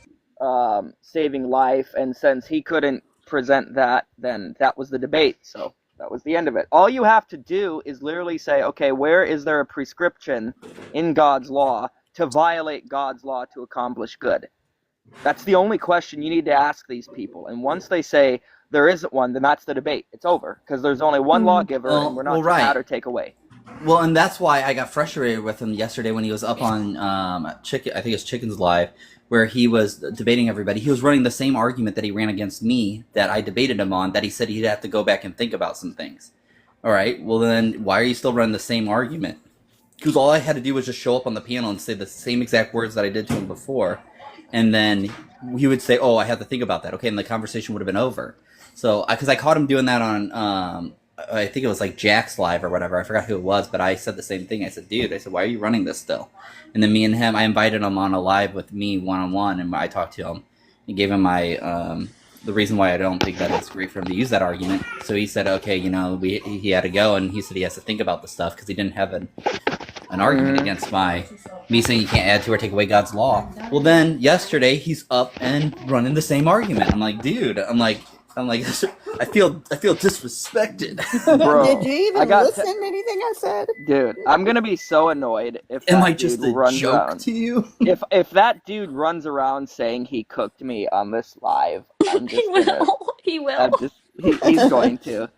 Speaker 7: saving life. And since he couldn't present that, then that was the debate. So that was the end of it. All you have to do is literally say, okay, where is there a prescription in God's law to violate God's law to accomplish good? That's the only question you need to ask these people. And once they say there isn't one, then that's the debate. It's over because there's only one lawgiver, and we're not to add or take away.
Speaker 4: Well, and that's why I got frustrated with him yesterday when he was up on Chicken. I think it's Chicken's Live, where he was debating everybody. He was running the same argument that he ran against me, that I debated him on, that he said he'd have to go back and think about some things. All right, well then, why are you still running the same argument? Because all I had to do was just show up on the panel and say the same exact words that I did to him before, and then he would say, oh, I have to think about that. Okay, and the conversation would have been over. So, because I caught him doing that on, I think it was like Jack's Live or whatever. I forgot who it was, but I said the same thing. I said, dude, why are you running this still? And then me and him, I invited him on a live with me one-on-one, and I talked to him and gave him my, the reason why I don't think that it's great for him to use that argument. So he said, okay, he had to go, and he said he has to think about the stuff because he didn't have an argument against me saying you can't add to or take away God's law. Well, then yesterday he's up and running the same argument. I'm like, dude, I feel disrespected.
Speaker 7: Bro,
Speaker 5: Did you even listen to anything I said?
Speaker 7: Dude, I'm gonna be so annoyed if
Speaker 4: Am
Speaker 7: that
Speaker 4: I just
Speaker 7: dude
Speaker 4: a
Speaker 7: runs
Speaker 4: joke
Speaker 7: around.
Speaker 4: to you?
Speaker 7: If that dude runs around saying he cooked me on this live, I'm just
Speaker 1: He will.
Speaker 7: he's going to.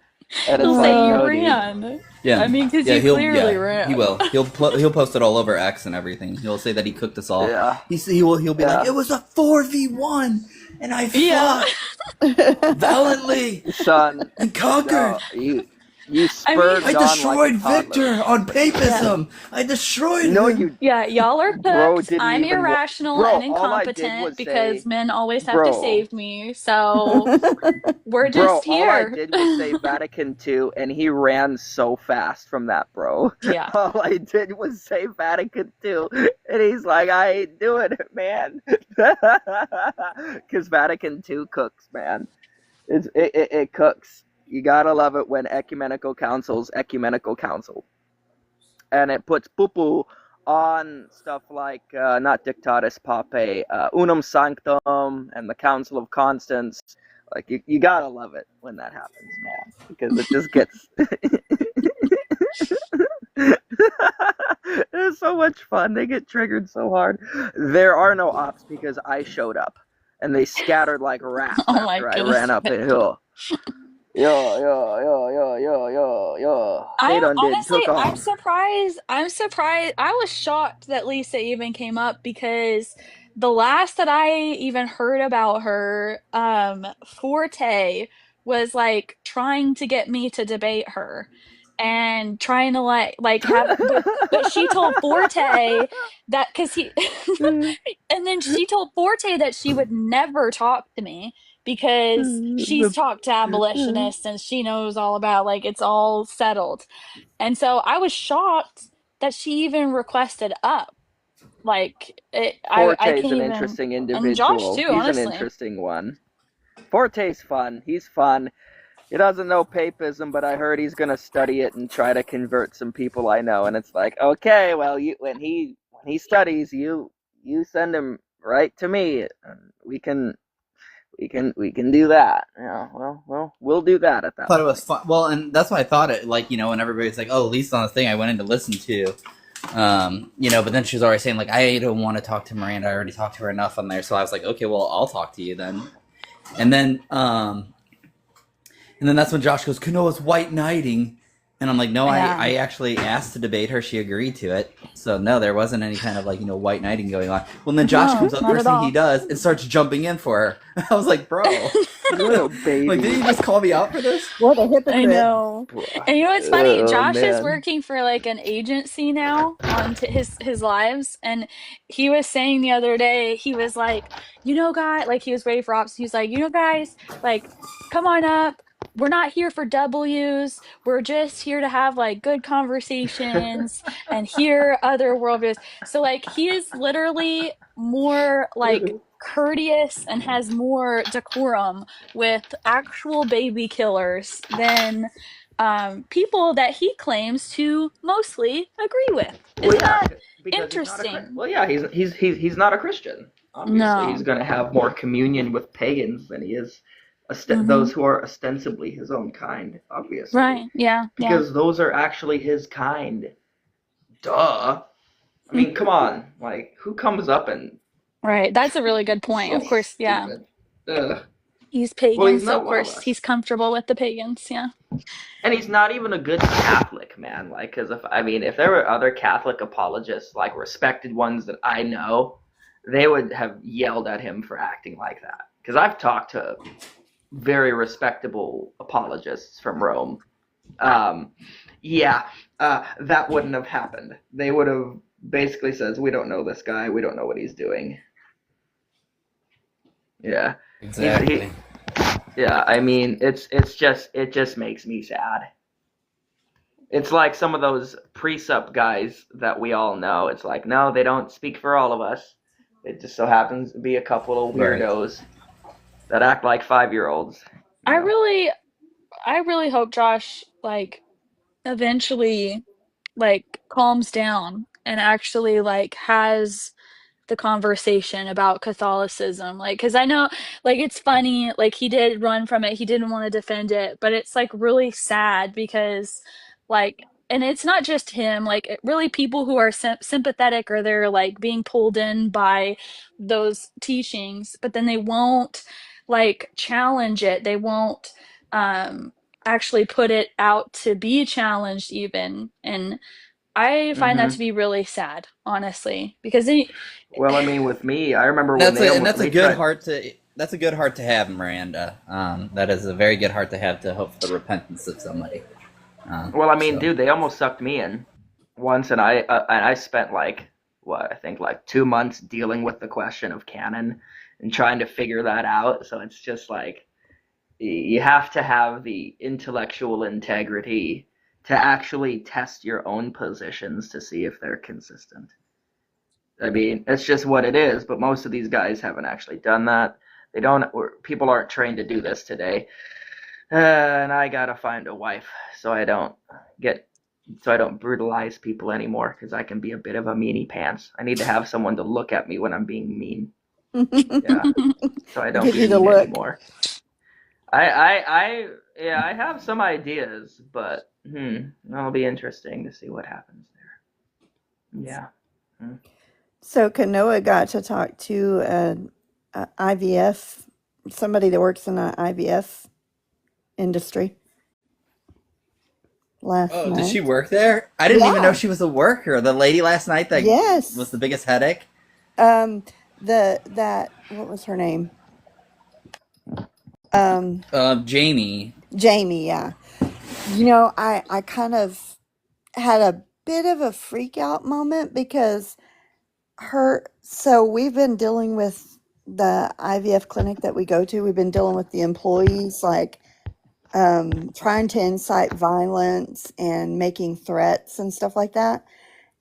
Speaker 7: And it's
Speaker 1: He'll
Speaker 7: like,
Speaker 1: say you
Speaker 7: no, dude.
Speaker 1: ran.
Speaker 4: Yeah,
Speaker 1: I mean, because you clearly ran.
Speaker 4: He will. He'll post it all over X and everything. He'll say that he cooked us all.
Speaker 7: Yeah.
Speaker 4: He'll be like, it was a 4v1, and I fought valiantly
Speaker 7: Son,
Speaker 4: and conquered.
Speaker 7: no, You
Speaker 1: I mean,
Speaker 7: spurred
Speaker 4: I
Speaker 7: on
Speaker 4: destroyed
Speaker 7: like a toddler.
Speaker 4: Victor on papism. I destroyed
Speaker 7: No,
Speaker 4: him.
Speaker 7: you,
Speaker 1: yeah, y'all are
Speaker 7: bro,
Speaker 1: cooked.
Speaker 7: didn't
Speaker 1: I'm
Speaker 7: even.
Speaker 1: irrational
Speaker 7: Bro,
Speaker 1: and
Speaker 7: all I did
Speaker 1: incompetent
Speaker 7: was
Speaker 1: because
Speaker 7: say,
Speaker 1: men always have to
Speaker 7: bro,
Speaker 1: save me. So we're
Speaker 7: bro,
Speaker 1: just
Speaker 7: all I
Speaker 1: here.
Speaker 7: did was say Vatican II, and he ran so fast from that, bro.
Speaker 1: Yeah.
Speaker 7: All I did was say Vatican II, and he's like, I ain't doing it, man. Because Vatican II cooks, man. It cooks. You gotta love it when ecumenical councils ecumenical council. And it puts poo-poo on stuff like, not Dictatus Papae, Unum Sanctum, and the Council of Constance. Like, you gotta love it when that happens, man. Because it just gets... It's so much fun. They get triggered so hard. There are no ops because I showed up. And they scattered like rats
Speaker 1: Oh my
Speaker 7: after I
Speaker 1: goodness.
Speaker 7: ran up a hill. Yo. They done took
Speaker 1: I'm
Speaker 7: off.
Speaker 1: surprised. I'm surprised. I was shocked that Lisa even came up because the last that I even heard about her, Forte was like trying to get me to debate her and trying to like have but she told Forte that because he and then she told Forte that she would never talk to me because she's
Speaker 7: The
Speaker 1: talked to abolitionists and she knows all about like it's all settled. And so I was shocked that she even requested up. Like I
Speaker 7: Forte's
Speaker 1: can't
Speaker 7: an
Speaker 1: even,
Speaker 7: interesting
Speaker 1: and Josh
Speaker 7: individual.
Speaker 1: too,
Speaker 7: He's an
Speaker 1: honestly.
Speaker 7: interesting one. Forte's fun. He's fun. He doesn't know papism, but I heard he's gonna study it and try to convert some people I know. And it's like, okay, well, when he studies, you send him right to me, and we can do that. Yeah, well, we'll do that at
Speaker 4: I
Speaker 7: that
Speaker 4: thought it
Speaker 7: point.
Speaker 4: was fun. Well, and that's why I thought it. Like, when everybody's like, "Oh, Lisa's on the thing," I went in to listen to. But then she was already saying like, "I don't want to talk to Miranda. I already talked to her enough on there." So I was like, "Okay, well, I'll talk to you then." And then that's when Josh goes, Kanoa's white knighting. And I'm like, no,
Speaker 1: Yeah.
Speaker 4: I actually asked to debate her. She agreed to it. So, no, there wasn't any kind of, white knighting going on. Well, then Josh
Speaker 1: No,
Speaker 4: comes up,
Speaker 1: not
Speaker 4: first
Speaker 1: at
Speaker 4: thing
Speaker 1: all.
Speaker 4: he does, and starts jumping in for her. I was like, bro.
Speaker 7: Little baby.
Speaker 4: Like, did you just call me out for this?
Speaker 5: What a hypocrite.
Speaker 1: I know. And you know what's funny? Josh is
Speaker 7: man.
Speaker 1: working for like an agency now on his lives, and he was saying the other day, he was like, guy, like he was ready for ops. He was like, guys, like, come on up. We're not here for W's. We're just here to have like good conversations and hear other worldviews. So like he is literally more like courteous and has more decorum with actual baby killers than people that he claims to mostly agree with.
Speaker 7: Well,
Speaker 1: Isn't
Speaker 7: yeah,
Speaker 1: that
Speaker 7: because he's not a.
Speaker 1: interesting?
Speaker 7: Well, yeah, he's not a Christian. Obviously, he's
Speaker 1: No.
Speaker 7: going to have more communion with pagans than he is
Speaker 1: Mm-hmm.
Speaker 7: those who are ostensibly his own kind. Obviously,
Speaker 1: Right. Yeah. Yeah.
Speaker 7: because those are actually his kind. Duh. I mean, come on. Like, who comes up and
Speaker 1: Right. That's a really good point.
Speaker 7: so
Speaker 1: Of course. Yeah.
Speaker 7: stupid? Ugh.
Speaker 1: He's
Speaker 7: Well,
Speaker 1: pagan,
Speaker 7: he's
Speaker 1: so
Speaker 7: not
Speaker 1: of
Speaker 7: one of
Speaker 1: course
Speaker 7: us.
Speaker 1: he's comfortable with the pagans. Yeah.
Speaker 7: And he's not even a good Catholic, man. Like, because if there were other Catholic apologists, like respected ones that I know, they would have yelled at him for acting like that. Because I've talked to very respectable apologists from Rome. That wouldn't have happened. They would have basically says, "We don't know this guy. We don't know what he's doing." Yeah.
Speaker 4: Exactly.
Speaker 7: Yeah, I mean, it just makes me sad. It's like some of those precept guys that we all know. It's like, no, they don't speak for all of us. It just so happens to be a couple of weirdos that act like 5-year-olds.
Speaker 1: I really hope Josh like eventually like calms down and actually like has the conversation about Catholicism. Like, because I know, like, it's funny, like, he did run from it, he didn't want to defend it, but it's like really sad because, like, and it's not just him, like, really people who are sympathetic or they're like being pulled in by those teachings, but then they won't like challenge it, they won't actually put it out to be challenged, even. And I find that to be really sad, honestly, because
Speaker 7: Well, I mean, with me, I remember when
Speaker 4: That's a
Speaker 7: they
Speaker 4: good
Speaker 7: tried.
Speaker 4: heart to. That's a good heart to have, Miranda. That is a very good heart to have to hope for the repentance of somebody.
Speaker 7: Well, I mean,
Speaker 4: So.
Speaker 7: dude, they almost sucked me in once, and I spent like what I think like 2 months dealing with the question of canon and trying to figure that out. So it's just like you have to have the intellectual integrity to actually test your own positions to see if they're consistent. I mean, it's just what it is, but most of these guys haven't actually done that. They don't, people aren't trained to do this today. And I gotta find a wife so I don't get, so I don't brutalize people anymore because I can be a bit of a meanie pants. I need to have someone to look at me when I'm being mean. Yeah, so I don't
Speaker 5: Give
Speaker 7: be
Speaker 5: you the
Speaker 7: mean
Speaker 5: look.
Speaker 7: anymore. Yeah, I have some ideas, but it'll be interesting to see what happens there. Yeah.
Speaker 5: So Kanoa got to talk to a IVF, somebody that works in the IVF industry last
Speaker 4: Oh, did she
Speaker 5: night.
Speaker 4: work there? I didn't even know
Speaker 5: Yeah.
Speaker 4: she was a worker. The lady last night that was
Speaker 5: Yes.
Speaker 4: the biggest headache.
Speaker 5: That what was her name?
Speaker 4: Jamie.
Speaker 5: Jamie. Yeah. You know, I kind of had a bit of a freak out moment because so we've been dealing with the IVF clinic that we go to. We've been dealing with the employees, like trying to incite violence and making threats and stuff like that.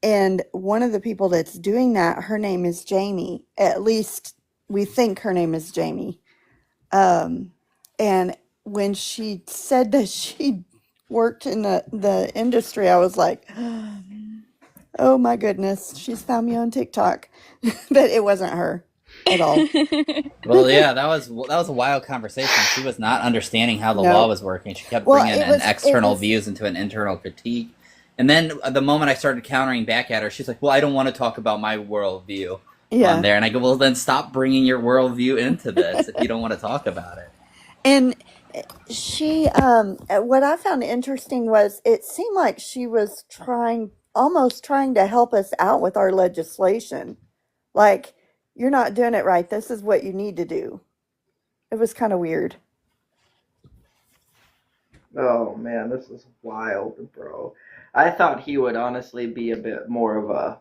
Speaker 5: And one of the people that's doing that, her name is Jamie. At least we think her name is Jamie. And when she said that she worked in the industry, I was like, oh my goodness, she's found me on TikTok. But it wasn't her at all.
Speaker 4: Well, yeah, that was a wild conversation. She was not understanding how the law
Speaker 5: No.
Speaker 4: was working. She kept
Speaker 5: Well,
Speaker 4: bringing
Speaker 5: it
Speaker 4: in
Speaker 5: was
Speaker 4: external views into an internal critique. And then the moment I started countering back at her, she's like, well, I don't want to talk about my worldview on there. And I go, well, then stop bringing your worldview into this if you don't want to talk about it.
Speaker 5: And she, what I found interesting was it seemed like she was almost trying to help us out with our legislation. Like, you're not doing it right. This is what you need to do. It was kind of weird.
Speaker 7: Oh man, this is wild, bro. I thought he would honestly be a bit more of a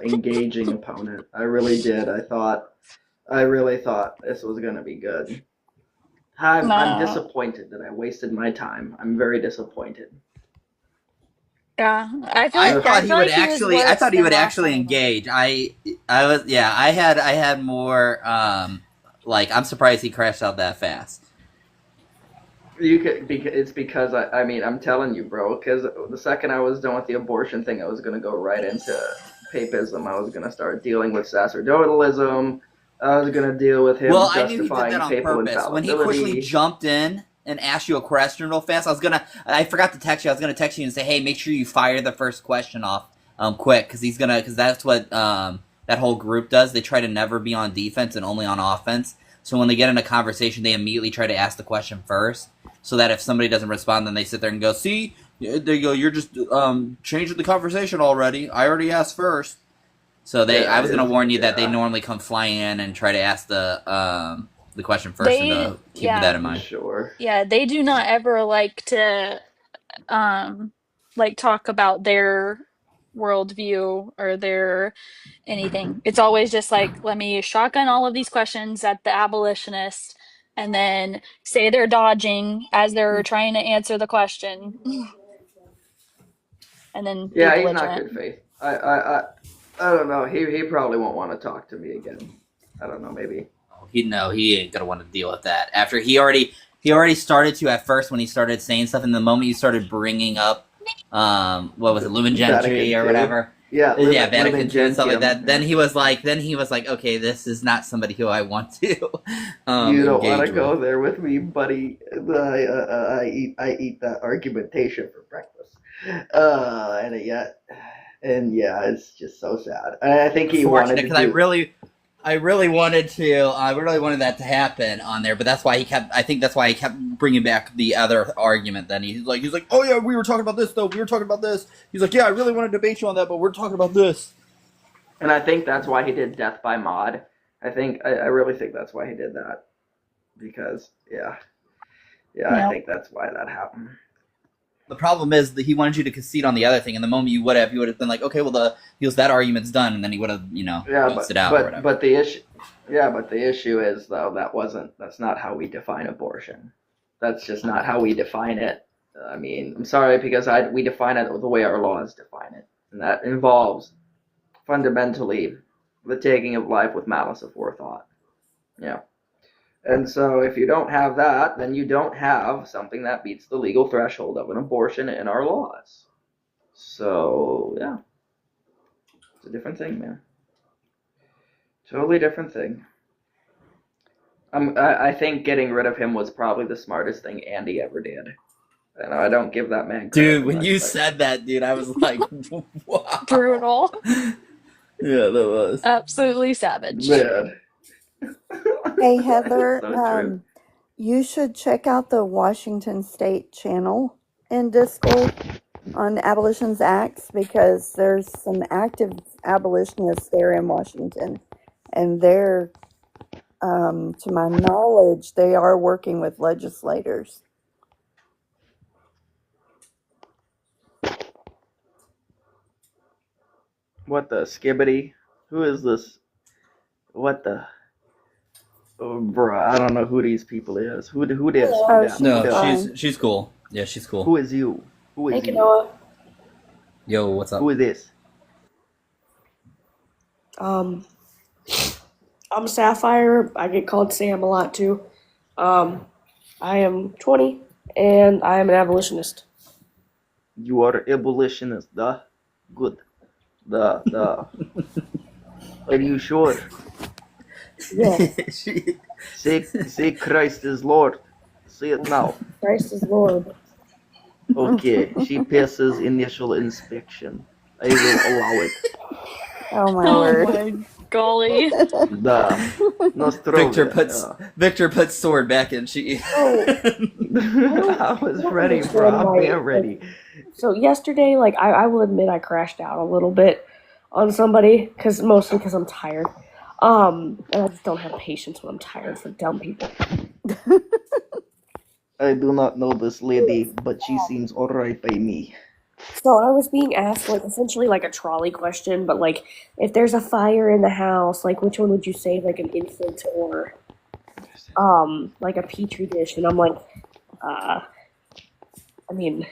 Speaker 7: engaging opponent. I really did. I really thought this was gonna be good. I'm
Speaker 1: No.
Speaker 7: disappointed that I wasted my time. I'm very disappointed.
Speaker 1: Yeah, I feel
Speaker 4: I
Speaker 1: like
Speaker 4: thought
Speaker 1: I
Speaker 4: he
Speaker 1: feel
Speaker 4: would
Speaker 1: like he was
Speaker 4: actually. I
Speaker 1: worse
Speaker 4: thought he
Speaker 1: than
Speaker 4: would
Speaker 1: last
Speaker 4: actually
Speaker 1: time.
Speaker 4: engage. I was. Yeah. I had more. Like, I'm surprised he crashed out that fast.
Speaker 7: It's because I mean I'm telling you, bro. Because the second I was done with the abortion thing, I was gonna go right into papism. I was gonna start dealing with sacerdotalism. I was gonna deal with him
Speaker 4: Well, I knew he did that
Speaker 7: justifying
Speaker 4: on
Speaker 7: papal
Speaker 4: purpose. When he quickly
Speaker 7: infallibility.
Speaker 4: jumped in and asked you a question real fast, I forgot to text you. I was gonna text you and say, hey, make sure you fire the first question off, quick, because that's what that whole group does. They try to never be on defense and only on offense. So when they get in a conversation, they immediately try to ask the question first, so that if somebody doesn't respond, then they sit there and go, see, there you go, you're just changing the conversation already. I already asked first. So I was gonna warn you that they normally come flying in and try to ask the question first, and keep that in mind.
Speaker 7: Sure.
Speaker 1: Yeah, they do not ever like to like talk about their worldview or their anything. It's always just like, let me shotgun all of these questions at the abolitionist and then say they're dodging as they're trying to answer the question and then be
Speaker 7: Yeah, he's not
Speaker 1: belligerent.
Speaker 7: good faith. I don't know. He probably won't want to talk to me again. I don't know. Maybe.
Speaker 4: He ain't gonna want to deal with that. After he already started to at first when he started saying stuff, and the moment you started bringing up what was it, Lumen Gentry or whatever. Vatican II and stuff like that. Then he was like, okay, this is not somebody who I want to.
Speaker 7: You don't want to go there with me, buddy. I eat that argumentation for breakfast. And it's just so sad. I think he wanted to.
Speaker 4: Because I really wanted that to happen on there, but that's why he kept bringing back the other argument. Then he's like, oh yeah, we were talking about this though. We were talking about this. He's like, yeah, I really want to debate you on that, but we're talking about this.
Speaker 7: And I think that's why he did Death by Mod. I really think that's why he did that, because I think that's why that happened.
Speaker 4: The problem is that he wanted you to concede on the other thing, and the moment you would have been like, okay, well, that argument's done, and then he would have, ghosted out or whatever.
Speaker 7: But the issue is though that's not how we define abortion. That's just not how we define it. I mean, I'm sorry, because we define it the way our laws define it, and that involves fundamentally the taking of life with malice aforethought. Yeah. And so if you don't have that, then you don't have something that meets the legal threshold of an abortion in our laws. So, yeah. It's a different thing, man. Totally different thing. I think getting rid of him was probably the smartest thing Andy ever did. And I don't give that man credit.
Speaker 4: Dude, when you said that, dude, I was like, wow.
Speaker 1: Brutal.
Speaker 4: Yeah, that was.
Speaker 1: Absolutely savage.
Speaker 7: Man.
Speaker 5: Hey, Heather,
Speaker 7: So true.
Speaker 5: you should check out the Washington State channel in Discord on Abolition's Acts, because there's some active abolitionists there in Washington, and they're, to my knowledge, they are working with legislators.
Speaker 7: What the skibbity? Who is this? What the? Oh, bruh, I don't know who these people is. Who this?
Speaker 5: Oh, she's
Speaker 4: No,
Speaker 5: fine.
Speaker 4: she's cool. Yeah, she's cool.
Speaker 7: Who is you? Who is
Speaker 8: Thank you,
Speaker 7: you?
Speaker 8: Noah.
Speaker 4: Yo, what's up?
Speaker 7: Who is this?
Speaker 8: I'm Sapphire. I get called Sam a lot too. I am 20 and I am an abolitionist.
Speaker 7: You are abolitionist, the good. The Are you sure?
Speaker 8: Yeah,
Speaker 7: Say Christ is Lord. Say it now.
Speaker 8: Christ is Lord.
Speaker 7: Okay, she passes initial inspection. I will allow it.
Speaker 5: Oh my
Speaker 1: Oh
Speaker 5: word.
Speaker 1: my golly.
Speaker 7: The Nostrovia.
Speaker 4: Victor puts sword back in. She.
Speaker 7: I was ready, bro. I'm damn ready.
Speaker 8: So yesterday, like I will admit, I crashed out a little bit on somebody, mostly because I'm tired. And I just don't have patience when I'm tired for dumb people.
Speaker 7: I do not know this lady, but she seems alright by me.
Speaker 8: So I was being asked, like, essentially like a trolley question, but like, if there's a fire in the house, like, which one would you save, like an infant or, like a petri dish? And I'm like, I mean,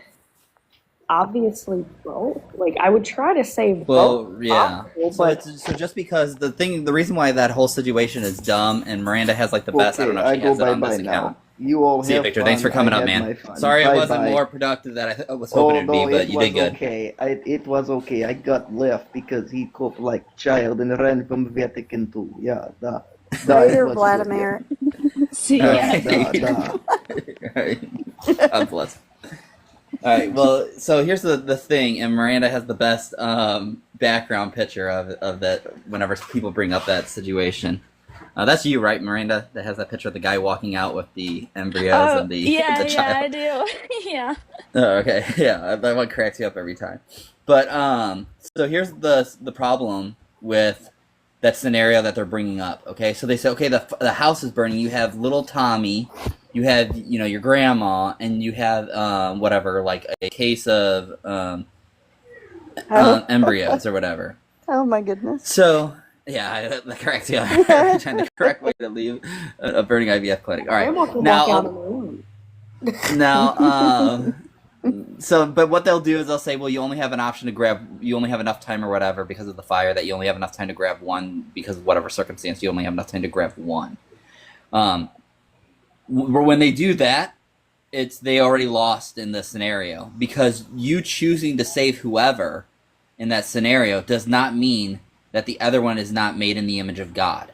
Speaker 8: obviously both. Like, I would try to save both.
Speaker 4: Well, yeah.
Speaker 8: But
Speaker 4: So just because the reason why that whole situation is dumb, and Miranda has like the best. I don't know if she has it on this account.
Speaker 7: You all
Speaker 4: See you,
Speaker 7: have
Speaker 4: Victor.
Speaker 7: fun.
Speaker 4: Thanks for coming
Speaker 7: I
Speaker 4: up,
Speaker 7: had
Speaker 4: man.
Speaker 7: my fun.
Speaker 4: Sorry it wasn't
Speaker 7: Bye-bye.
Speaker 4: more productive than I was hoping it'd be, but you did good.
Speaker 7: Okay. It was okay. I got left because he coughed like child and ran from Vatican II. Yeah,
Speaker 5: Later, Vladimir.
Speaker 1: See ya.
Speaker 4: God bless. All right. Well, so here's the thing, and Miranda has the best background picture of that. Whenever people bring up that situation, that's you, right, Miranda? That has that picture of the guy walking out with the embryos and the
Speaker 1: yeah,
Speaker 4: the child.
Speaker 1: yeah, I do. Yeah.
Speaker 4: Oh, okay. Yeah, that one cracks you up every time. But so here's the problem with that scenario that they're bringing up. Okay, so they say, okay, the house is burning. You have little Tommy, you have your grandma, and you have whatever, like a case of embryos or whatever.
Speaker 5: Oh my goodness.
Speaker 4: So yeah, that cracks you up. I'm trying the correct way to leave a burning IVF clinic. All right,
Speaker 8: Grandma can walk out on her own.
Speaker 4: now. So, but what they'll do is they'll say, well, you only have an option to grab, you only have enough time or whatever because of the fire, that you only have enough time to grab one because of whatever circumstance, you only have enough time to grab one. When they do that, they already lost in the scenario, because you choosing to save whoever in that scenario does not mean that the other one is not made in the image of God.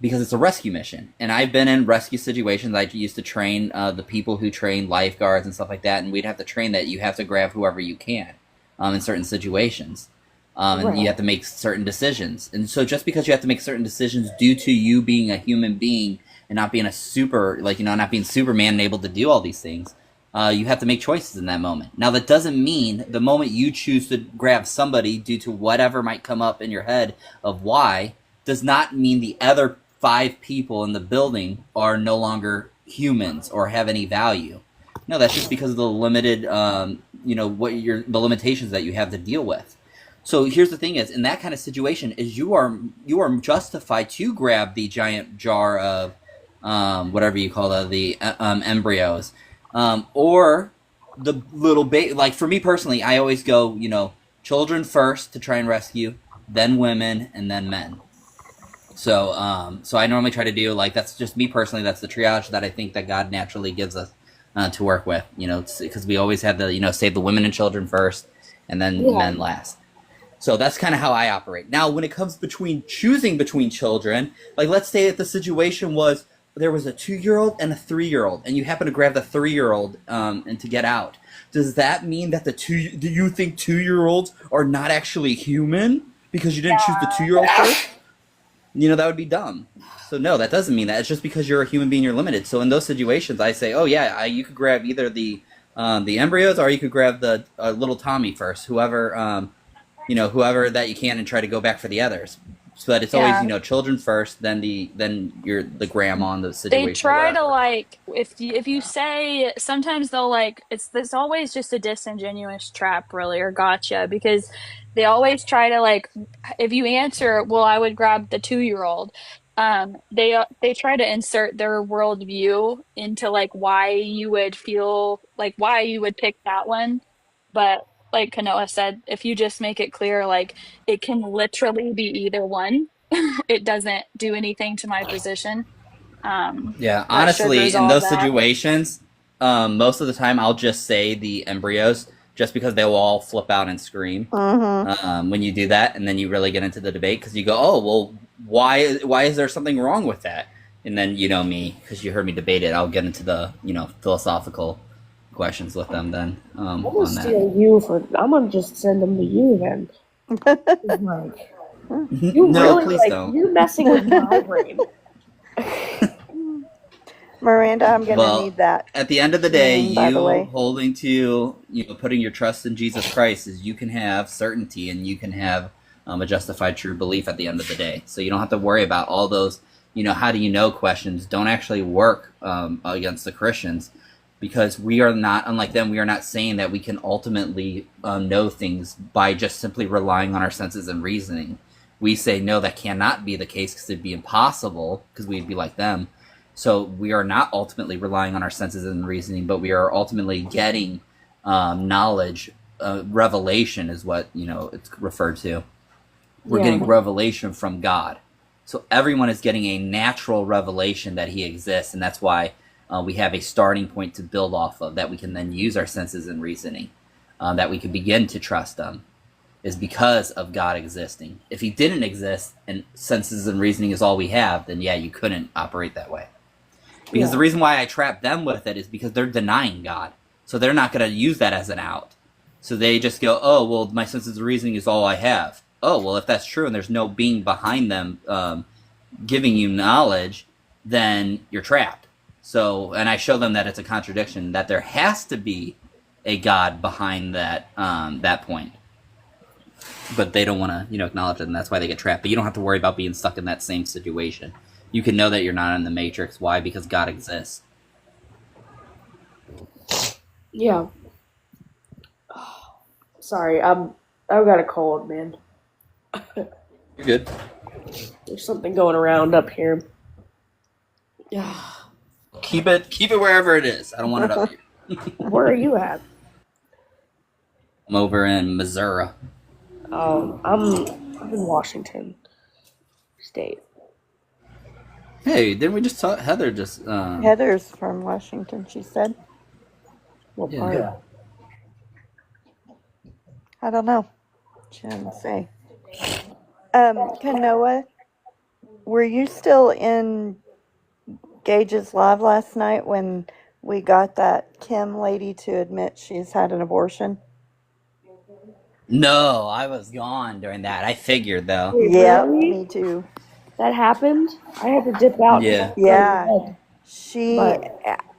Speaker 4: Because it's a rescue mission. And I've been in rescue situations. I used to train the people who train lifeguards and stuff like that, and we'd have to train that you have to grab whoever you can in certain situations. And you have to make certain decisions. And so just because you have to make certain decisions due to you being a human being and not being not being Superman and able to do all these things, you have to make choices in that moment. Now, that doesn't mean the moment you choose to grab somebody due to whatever might come up in your head of why, does not mean the other 5 people in the building are no longer humans or have any value. No, that's just because of the limited the limitations that you have to deal with. So here's the thing: is in that kind of situation, is you are justified to grab the giant jar of whatever you call the embryos, or the little baby. Like for me personally, I always go children first to try and rescue, then women, and then men. So so I normally try to do that's just me personally. That's the triage that I think that God naturally gives us to work with. Because we always have the save the women and children first, and then men last. So that's kind of how I operate. Now, when it comes choosing between children, let's say if the situation was there was a 2-year-old and a 3-year-old, and you happen to grab the 3-year-old and to get out, does that mean that do you think 2-year-olds are not actually human because you didn't choose the 2-year-old first? That would be dumb. So no, that doesn't mean that. It's just because you're a human being, you're limited. So in those situations, I say, oh yeah, you could grab either the embryos, or you could grab the little Tommy first, whoever that you can, and try to go back for the others. So that it's always children first, then you're the grandma in the situation.
Speaker 1: They try to if you say, sometimes they'll it's always just a disingenuous trap, really, or gotcha, because they always try to if you answer, well, I would grab the 2-year-old. They try to insert their worldview into why you would feel why you would pick that one, but like Kanoa said, if you just make it clear, it can literally be either one. It doesn't do anything to my position.
Speaker 4: Yeah,
Speaker 1: That should
Speaker 4: honestly, in
Speaker 1: resolve
Speaker 4: those
Speaker 1: that.
Speaker 4: situations, most of the time I'll just say the embryos, just because they will all flip out and scream when you do that, and then you really get into the debate because you go, oh, well, why is there something wrong with that? And then me, because you heard me debate it, I'll get into the philosophical questions with them then.
Speaker 8: I'm gonna steal you I'm gonna just send them to you then. You
Speaker 4: No,
Speaker 8: really
Speaker 4: please don't.
Speaker 8: you're messing with my brain.
Speaker 5: Miranda, I'm going to need that.
Speaker 4: At the end of the day,
Speaker 5: by the way.
Speaker 4: holding to, putting your trust in Jesus Christ is you can have certainty and you can have a justified true belief at the end of the day. So you don't have to worry about all those, how do you know questions don't actually work against the Christians, because we are not, unlike them, we are not saying that we can ultimately know things by just simply relying on our senses and reasoning. We say, no, that cannot be the case because it'd be impossible because we'd be like them. So we are not ultimately relying on our senses and reasoning, but we are ultimately getting knowledge. Revelation is what it's referred to. We're getting revelation from God. So everyone is getting a natural revelation that He exists, and that's why we have a starting point to build off of that we can then use our senses and reasoning, that we can begin to trust them, is because of God existing. If He didn't exist and senses and reasoning is all we have, then you couldn't operate that way. Because the reason why I trap them with it is because they're denying God. So they're not going to use that as an out. So they just go, oh, well, my senses of reasoning is all I have. Oh, well, if that's true and there's no being behind them giving you knowledge, then you're trapped. So, and I show them that it's a contradiction, that there has to be a God behind that that point. But they don't want to, acknowledge it, and that's why they get trapped. But you don't have to worry about being stuck in that same situation. You can know that you're not in the Matrix. Why? Because God exists.
Speaker 8: Yeah. Sorry, I've got a cold, man.
Speaker 4: You're good.
Speaker 8: There's something going around up here.
Speaker 4: Keep it wherever it is. I don't want it up here.
Speaker 8: Where are you at?
Speaker 4: I'm over in Missouri.
Speaker 8: Oh, I'm in Washington State.
Speaker 4: Hey, didn't we just talk? Heather just.
Speaker 5: Heather's from Washington, she said.
Speaker 8: What part?
Speaker 4: Yeah.
Speaker 5: I don't know. She didn't say. Kanoa, were you still in Gage's live last night when we got that Kim lady to admit she's had an abortion?
Speaker 4: No, I was gone during that. I figured though.
Speaker 8: Wait,
Speaker 5: Yeah,
Speaker 8: really?
Speaker 5: me too.
Speaker 8: That happened? I had to dip out.
Speaker 5: Yeah.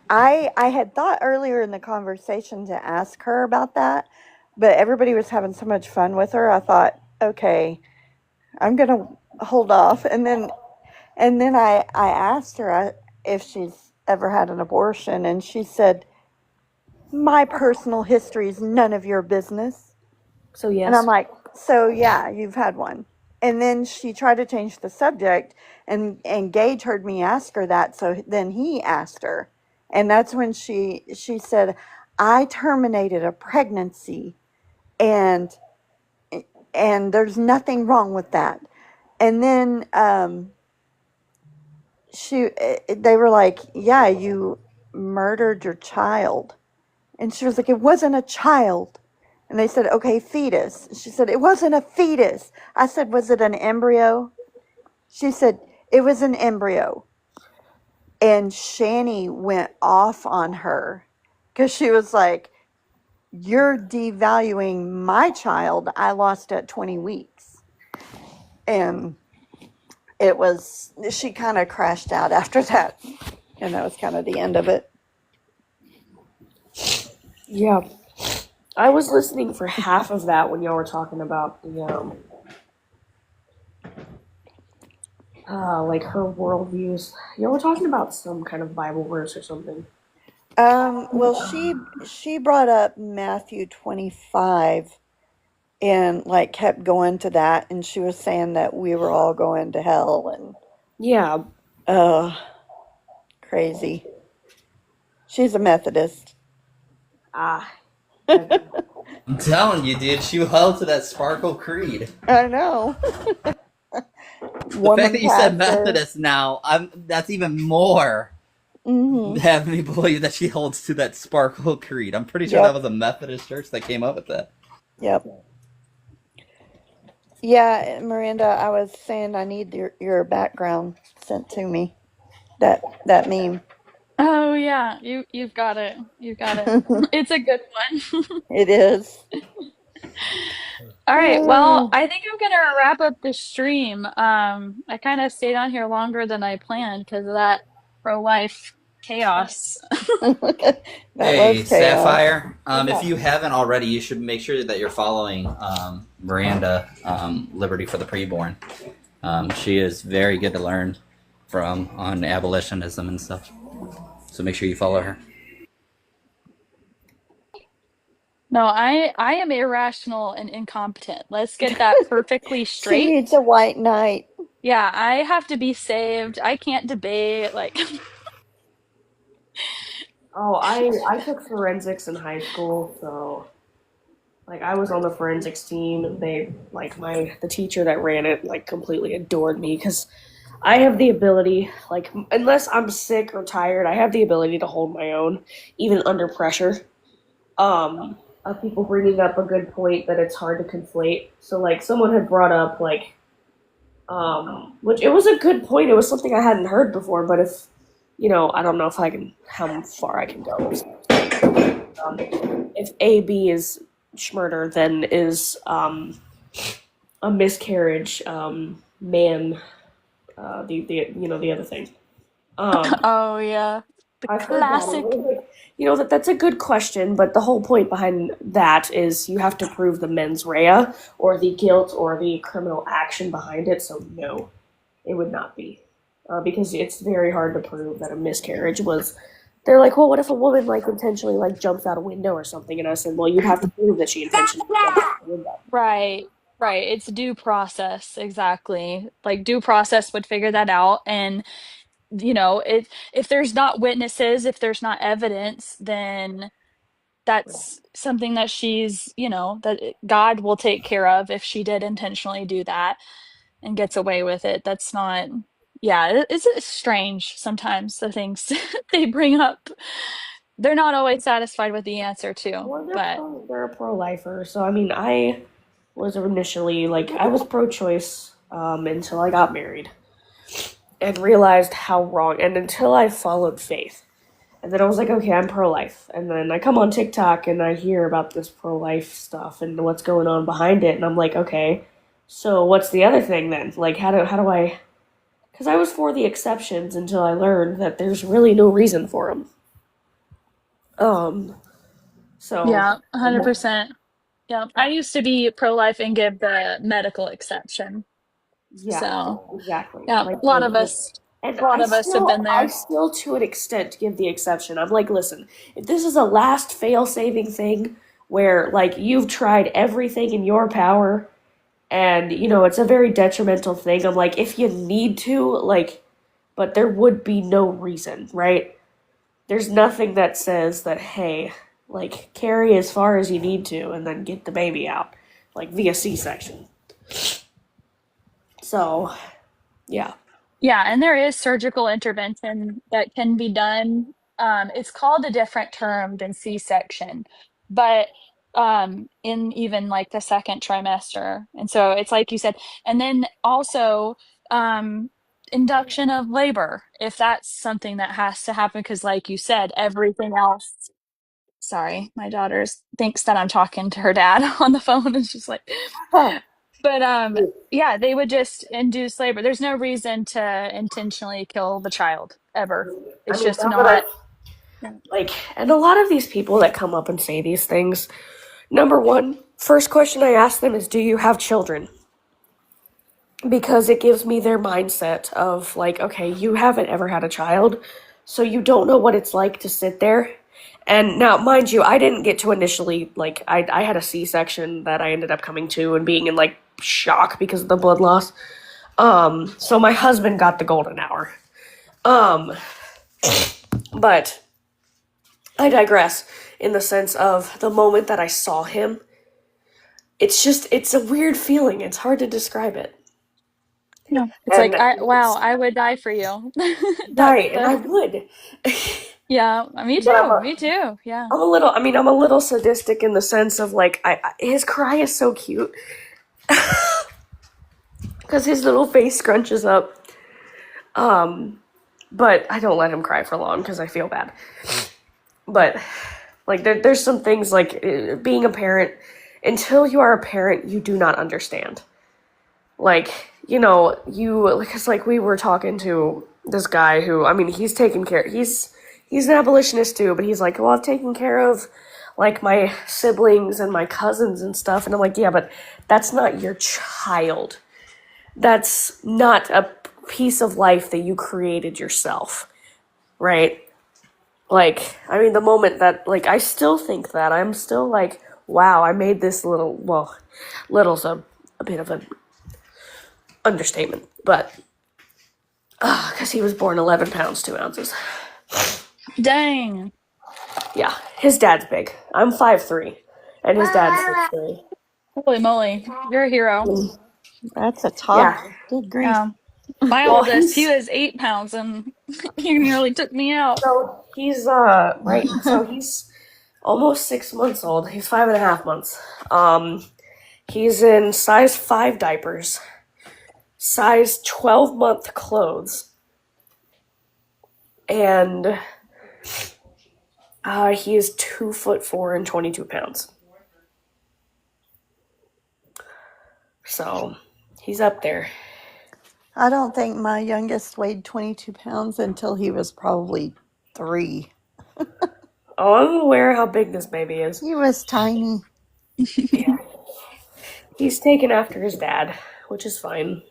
Speaker 5: I had thought earlier in the conversation to ask her about that, but everybody was having so much fun with her. I thought, okay, I'm gonna hold off. And then I asked her if she's ever had an abortion, and she said my personal history is none of your business.
Speaker 8: So yes.
Speaker 5: And I'm like, so yeah, you've had one. And then she tried to change the subject, and Gage heard me ask her that, so then he asked her. And that's when she said, I terminated a pregnancy, and there's nothing wrong with that. And then they were like, yeah, you murdered your child. And she was like, it wasn't a child. And they said, okay, fetus. She said, it wasn't a fetus. I said, was it an embryo? She said, it was an embryo. And Shani went off on her because she was like, you're devaluing my child I lost at 20 weeks. And she kind of crashed out after that. And that was kind of the end of it.
Speaker 8: Yeah. I was listening for half of that when y'all were talking about the like her worldviews. Y'all were talking about some kind of Bible verse or something.
Speaker 5: Well, she brought up Matthew 25 and like kept going to that, and she was saying that we were all going to hell, and
Speaker 8: Yeah.
Speaker 5: crazy. She's a Methodist.
Speaker 8: Ah.
Speaker 4: I'm telling you, dude, she held to that Sparkle Creed.
Speaker 5: I know.
Speaker 4: The fact that you said Methodist now, that's even more having me believe that she holds to that Sparkle Creed. I'm pretty sure that was a Methodist church that came up with that.
Speaker 5: Yep. Yeah, Miranda, I was saying I need your background sent to me. That meme.
Speaker 1: Oh yeah, you've got it. You've got it. It's a good one.
Speaker 5: It is.
Speaker 1: All right, well, I think I'm gonna wrap up the stream. I kind of stayed on here longer than I planned because of that pro-life chaos.
Speaker 4: Hey, Sapphire, if you haven't already, you should make sure that you're following Miranda, Liberty for the Preborn. She is very good to learn from on abolitionism and stuff. So make sure you follow her.
Speaker 1: No, I am irrational and incompetent. Let's get that perfectly straight.
Speaker 5: She needs a white knight.
Speaker 1: Yeah, I have to be saved. I can't debate. Like,
Speaker 8: Oh, I took forensics in high school, so like I was on the forensics team. They like the teacher that ran it like completely adored me because I have the ability, like unless I'm sick or tired, I have the ability to hold my own even under pressure. Of people bringing up a good point that it's hard to conflate. So like someone had brought up like which it was a good point. It was something I hadn't heard before, but if I don't know if I can how far I can go. If AB is Schmurder, then is a miscarriage man the other thing.
Speaker 1: oh yeah, the classic.
Speaker 8: That's a good question, but the whole point behind that is you have to prove the mens rea or the guilt or the criminal action behind it. So no, it would not be because it's very hard to prove that a miscarriage was. They're like, well, what if a woman like intentionally like jumps out a window or something? And I said, well, you'd have to prove that she intentionally jumped out a window.
Speaker 1: Right. It's due process, exactly. Like due process would figure that out, and if there's not witnesses, if there's not evidence, then that's something that that God will take care of if she did intentionally do that and gets away with it. That's not, yeah, it's strange sometimes the things they bring up. They're not always satisfied with the answer too.
Speaker 8: Well,
Speaker 1: But
Speaker 8: they're a pro-lifer, so I mean, I was initially like I was pro-choice until I got married and realized how wrong, and until I followed faith. And then I was like, okay, I'm pro-life. And then I come on TikTok and I hear about this pro-life stuff and what's going on behind it. And I'm like, okay, so what's the other thing then? Like, how do I... Because I was for the exceptions until I learned that there's really no reason for them. So...
Speaker 1: yeah, 100%. Yeah, I used to be pro-life and give the medical exception.
Speaker 8: Yeah,
Speaker 1: so
Speaker 8: exactly.
Speaker 1: yeah,
Speaker 8: Like,
Speaker 1: a lot of us.
Speaker 8: And
Speaker 1: A lot of us have been
Speaker 8: I
Speaker 1: there.
Speaker 8: still, to an extent, give the exception. I'm like, listen, if this is a last fail-saving thing where, like, you've tried everything in your power and, you know, it's a very detrimental thing, I'm like, if you need to, like, but there would be no reason, right? There's nothing that says that, hey, like, carry as far as you need to and then get the baby out, like, via C-section. So, yeah.
Speaker 1: Yeah, and there is surgical intervention that can be done. It's called a different term than C-section, but in even like the second trimester. And so it's like you said, and then also induction of labor, if that's something that has to happen, because like you said, everything else. Sorry, my daughter thinks that I'm talking to her dad on the phone, and she's like, but yeah, they would just induce labor. There's no reason to intentionally kill the child ever.
Speaker 8: I
Speaker 1: It's
Speaker 8: mean,
Speaker 1: just
Speaker 8: now that
Speaker 1: not.
Speaker 8: like, and a lot of these people that come up and say these things, number one, first question I ask them is, do you have children? Because it gives me their mindset of like, okay, you haven't ever had a child, so you don't know what it's like to sit there. And now, mind you, I didn't get to initially, like, I had a C-section that I ended up coming to and being in, like, shock because of the blood loss. So my husband got the golden hour. But I digress in the sense of the moment that I saw him, it's a weird feeling. It's hard to describe it.
Speaker 1: No, it's
Speaker 8: And
Speaker 1: like wow, I would die for you. That's
Speaker 8: right, and I
Speaker 1: the
Speaker 8: would.
Speaker 1: yeah. Me
Speaker 8: But
Speaker 1: too. Me too. Yeah.
Speaker 8: I'm a little sadistic in the sense of like, his cry is so cute. Because his little face scrunches up. But I don't let him cry for long because I feel bad. But like there's some things like being a parent. Until you are a parent, you do not understand. Like, you know, because like we were talking to this guy who, I mean, he's taking care. He's an abolitionist too, but he's like, well, I've taken care of like my siblings and my cousins and stuff, and I'm like, yeah, but that's not your child. That's not a piece of life that you created yourself, right? Like, I mean, the moment that, like, I still think that, I'm still like, wow, I made this little's a bit of an understatement, but, because he was born 11 pounds, 2 ounces.
Speaker 1: Dang.
Speaker 8: Yeah, his dad's big. I'm 5'3", and his dad's 6'3".
Speaker 1: Holy moly, you're a hero.
Speaker 5: That's a toddler.
Speaker 8: Yeah,
Speaker 5: Good grief.
Speaker 1: Yeah. My
Speaker 8: well,
Speaker 1: oldest, he was 8 pounds, and he nearly took me out.
Speaker 8: he's almost 6 months old. He's 5.5 months. He's in size 5 diapers, size 12-month clothes, and he is 2'4" and 22 pounds. So he's up there.
Speaker 5: I don't think my youngest weighed 22 pounds until he was probably 3.
Speaker 8: Oh, I'm aware how big this baby is.
Speaker 5: He was tiny.
Speaker 8: Yeah. He's taken after his dad, which is fine.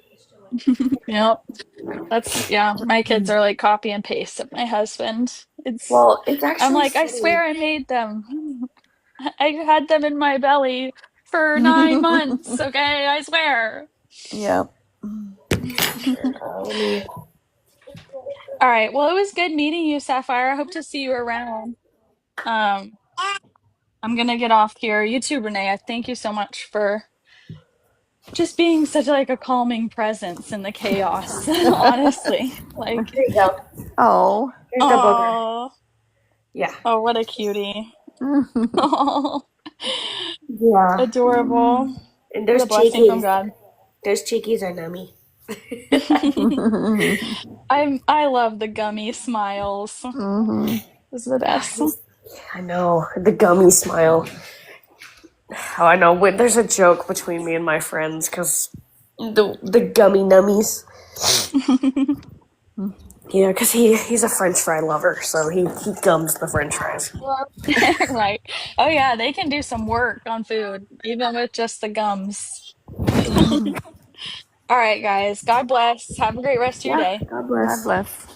Speaker 1: Yep. My kids are like copy and paste of my husband.
Speaker 8: Well, it's
Speaker 1: I'm
Speaker 8: actually
Speaker 1: like, I
Speaker 8: funny.
Speaker 1: swear I made them. I had them in my belly for 9 months, okay? I swear.
Speaker 5: Yep.
Speaker 8: Let me.
Speaker 1: All right. Well, it was good meeting you, Sapphire. I hope to see you around. Um, I'm gonna get off here. You too, Renee. I thank you so much for just being such like a calming presence in the chaos. Honestly, like,
Speaker 8: There you go.
Speaker 5: Oh.
Speaker 8: Here's the booger.
Speaker 1: oh,
Speaker 8: Yeah.
Speaker 1: oh, what a cutie. Oh,
Speaker 8: Yeah.
Speaker 1: adorable.
Speaker 8: And
Speaker 1: What
Speaker 8: there's
Speaker 1: a blessing from
Speaker 8: cheekies.
Speaker 1: God.
Speaker 8: There's cheekies are nummy.
Speaker 1: I love the gummy smiles.
Speaker 5: Mhm.
Speaker 1: This is the best.
Speaker 8: I know the gummy smile. Oh, I know. There's a joke between me and my friends because the gummy nummies. Yeah, because he's a French fry lover, so he gums the French fries.
Speaker 1: Right. Oh yeah, they can do some work on food, even with just the gums. All right, guys. God bless. Have a great rest of your
Speaker 8: Yeah,
Speaker 1: day.
Speaker 8: God
Speaker 5: God
Speaker 8: bless.
Speaker 5: bless.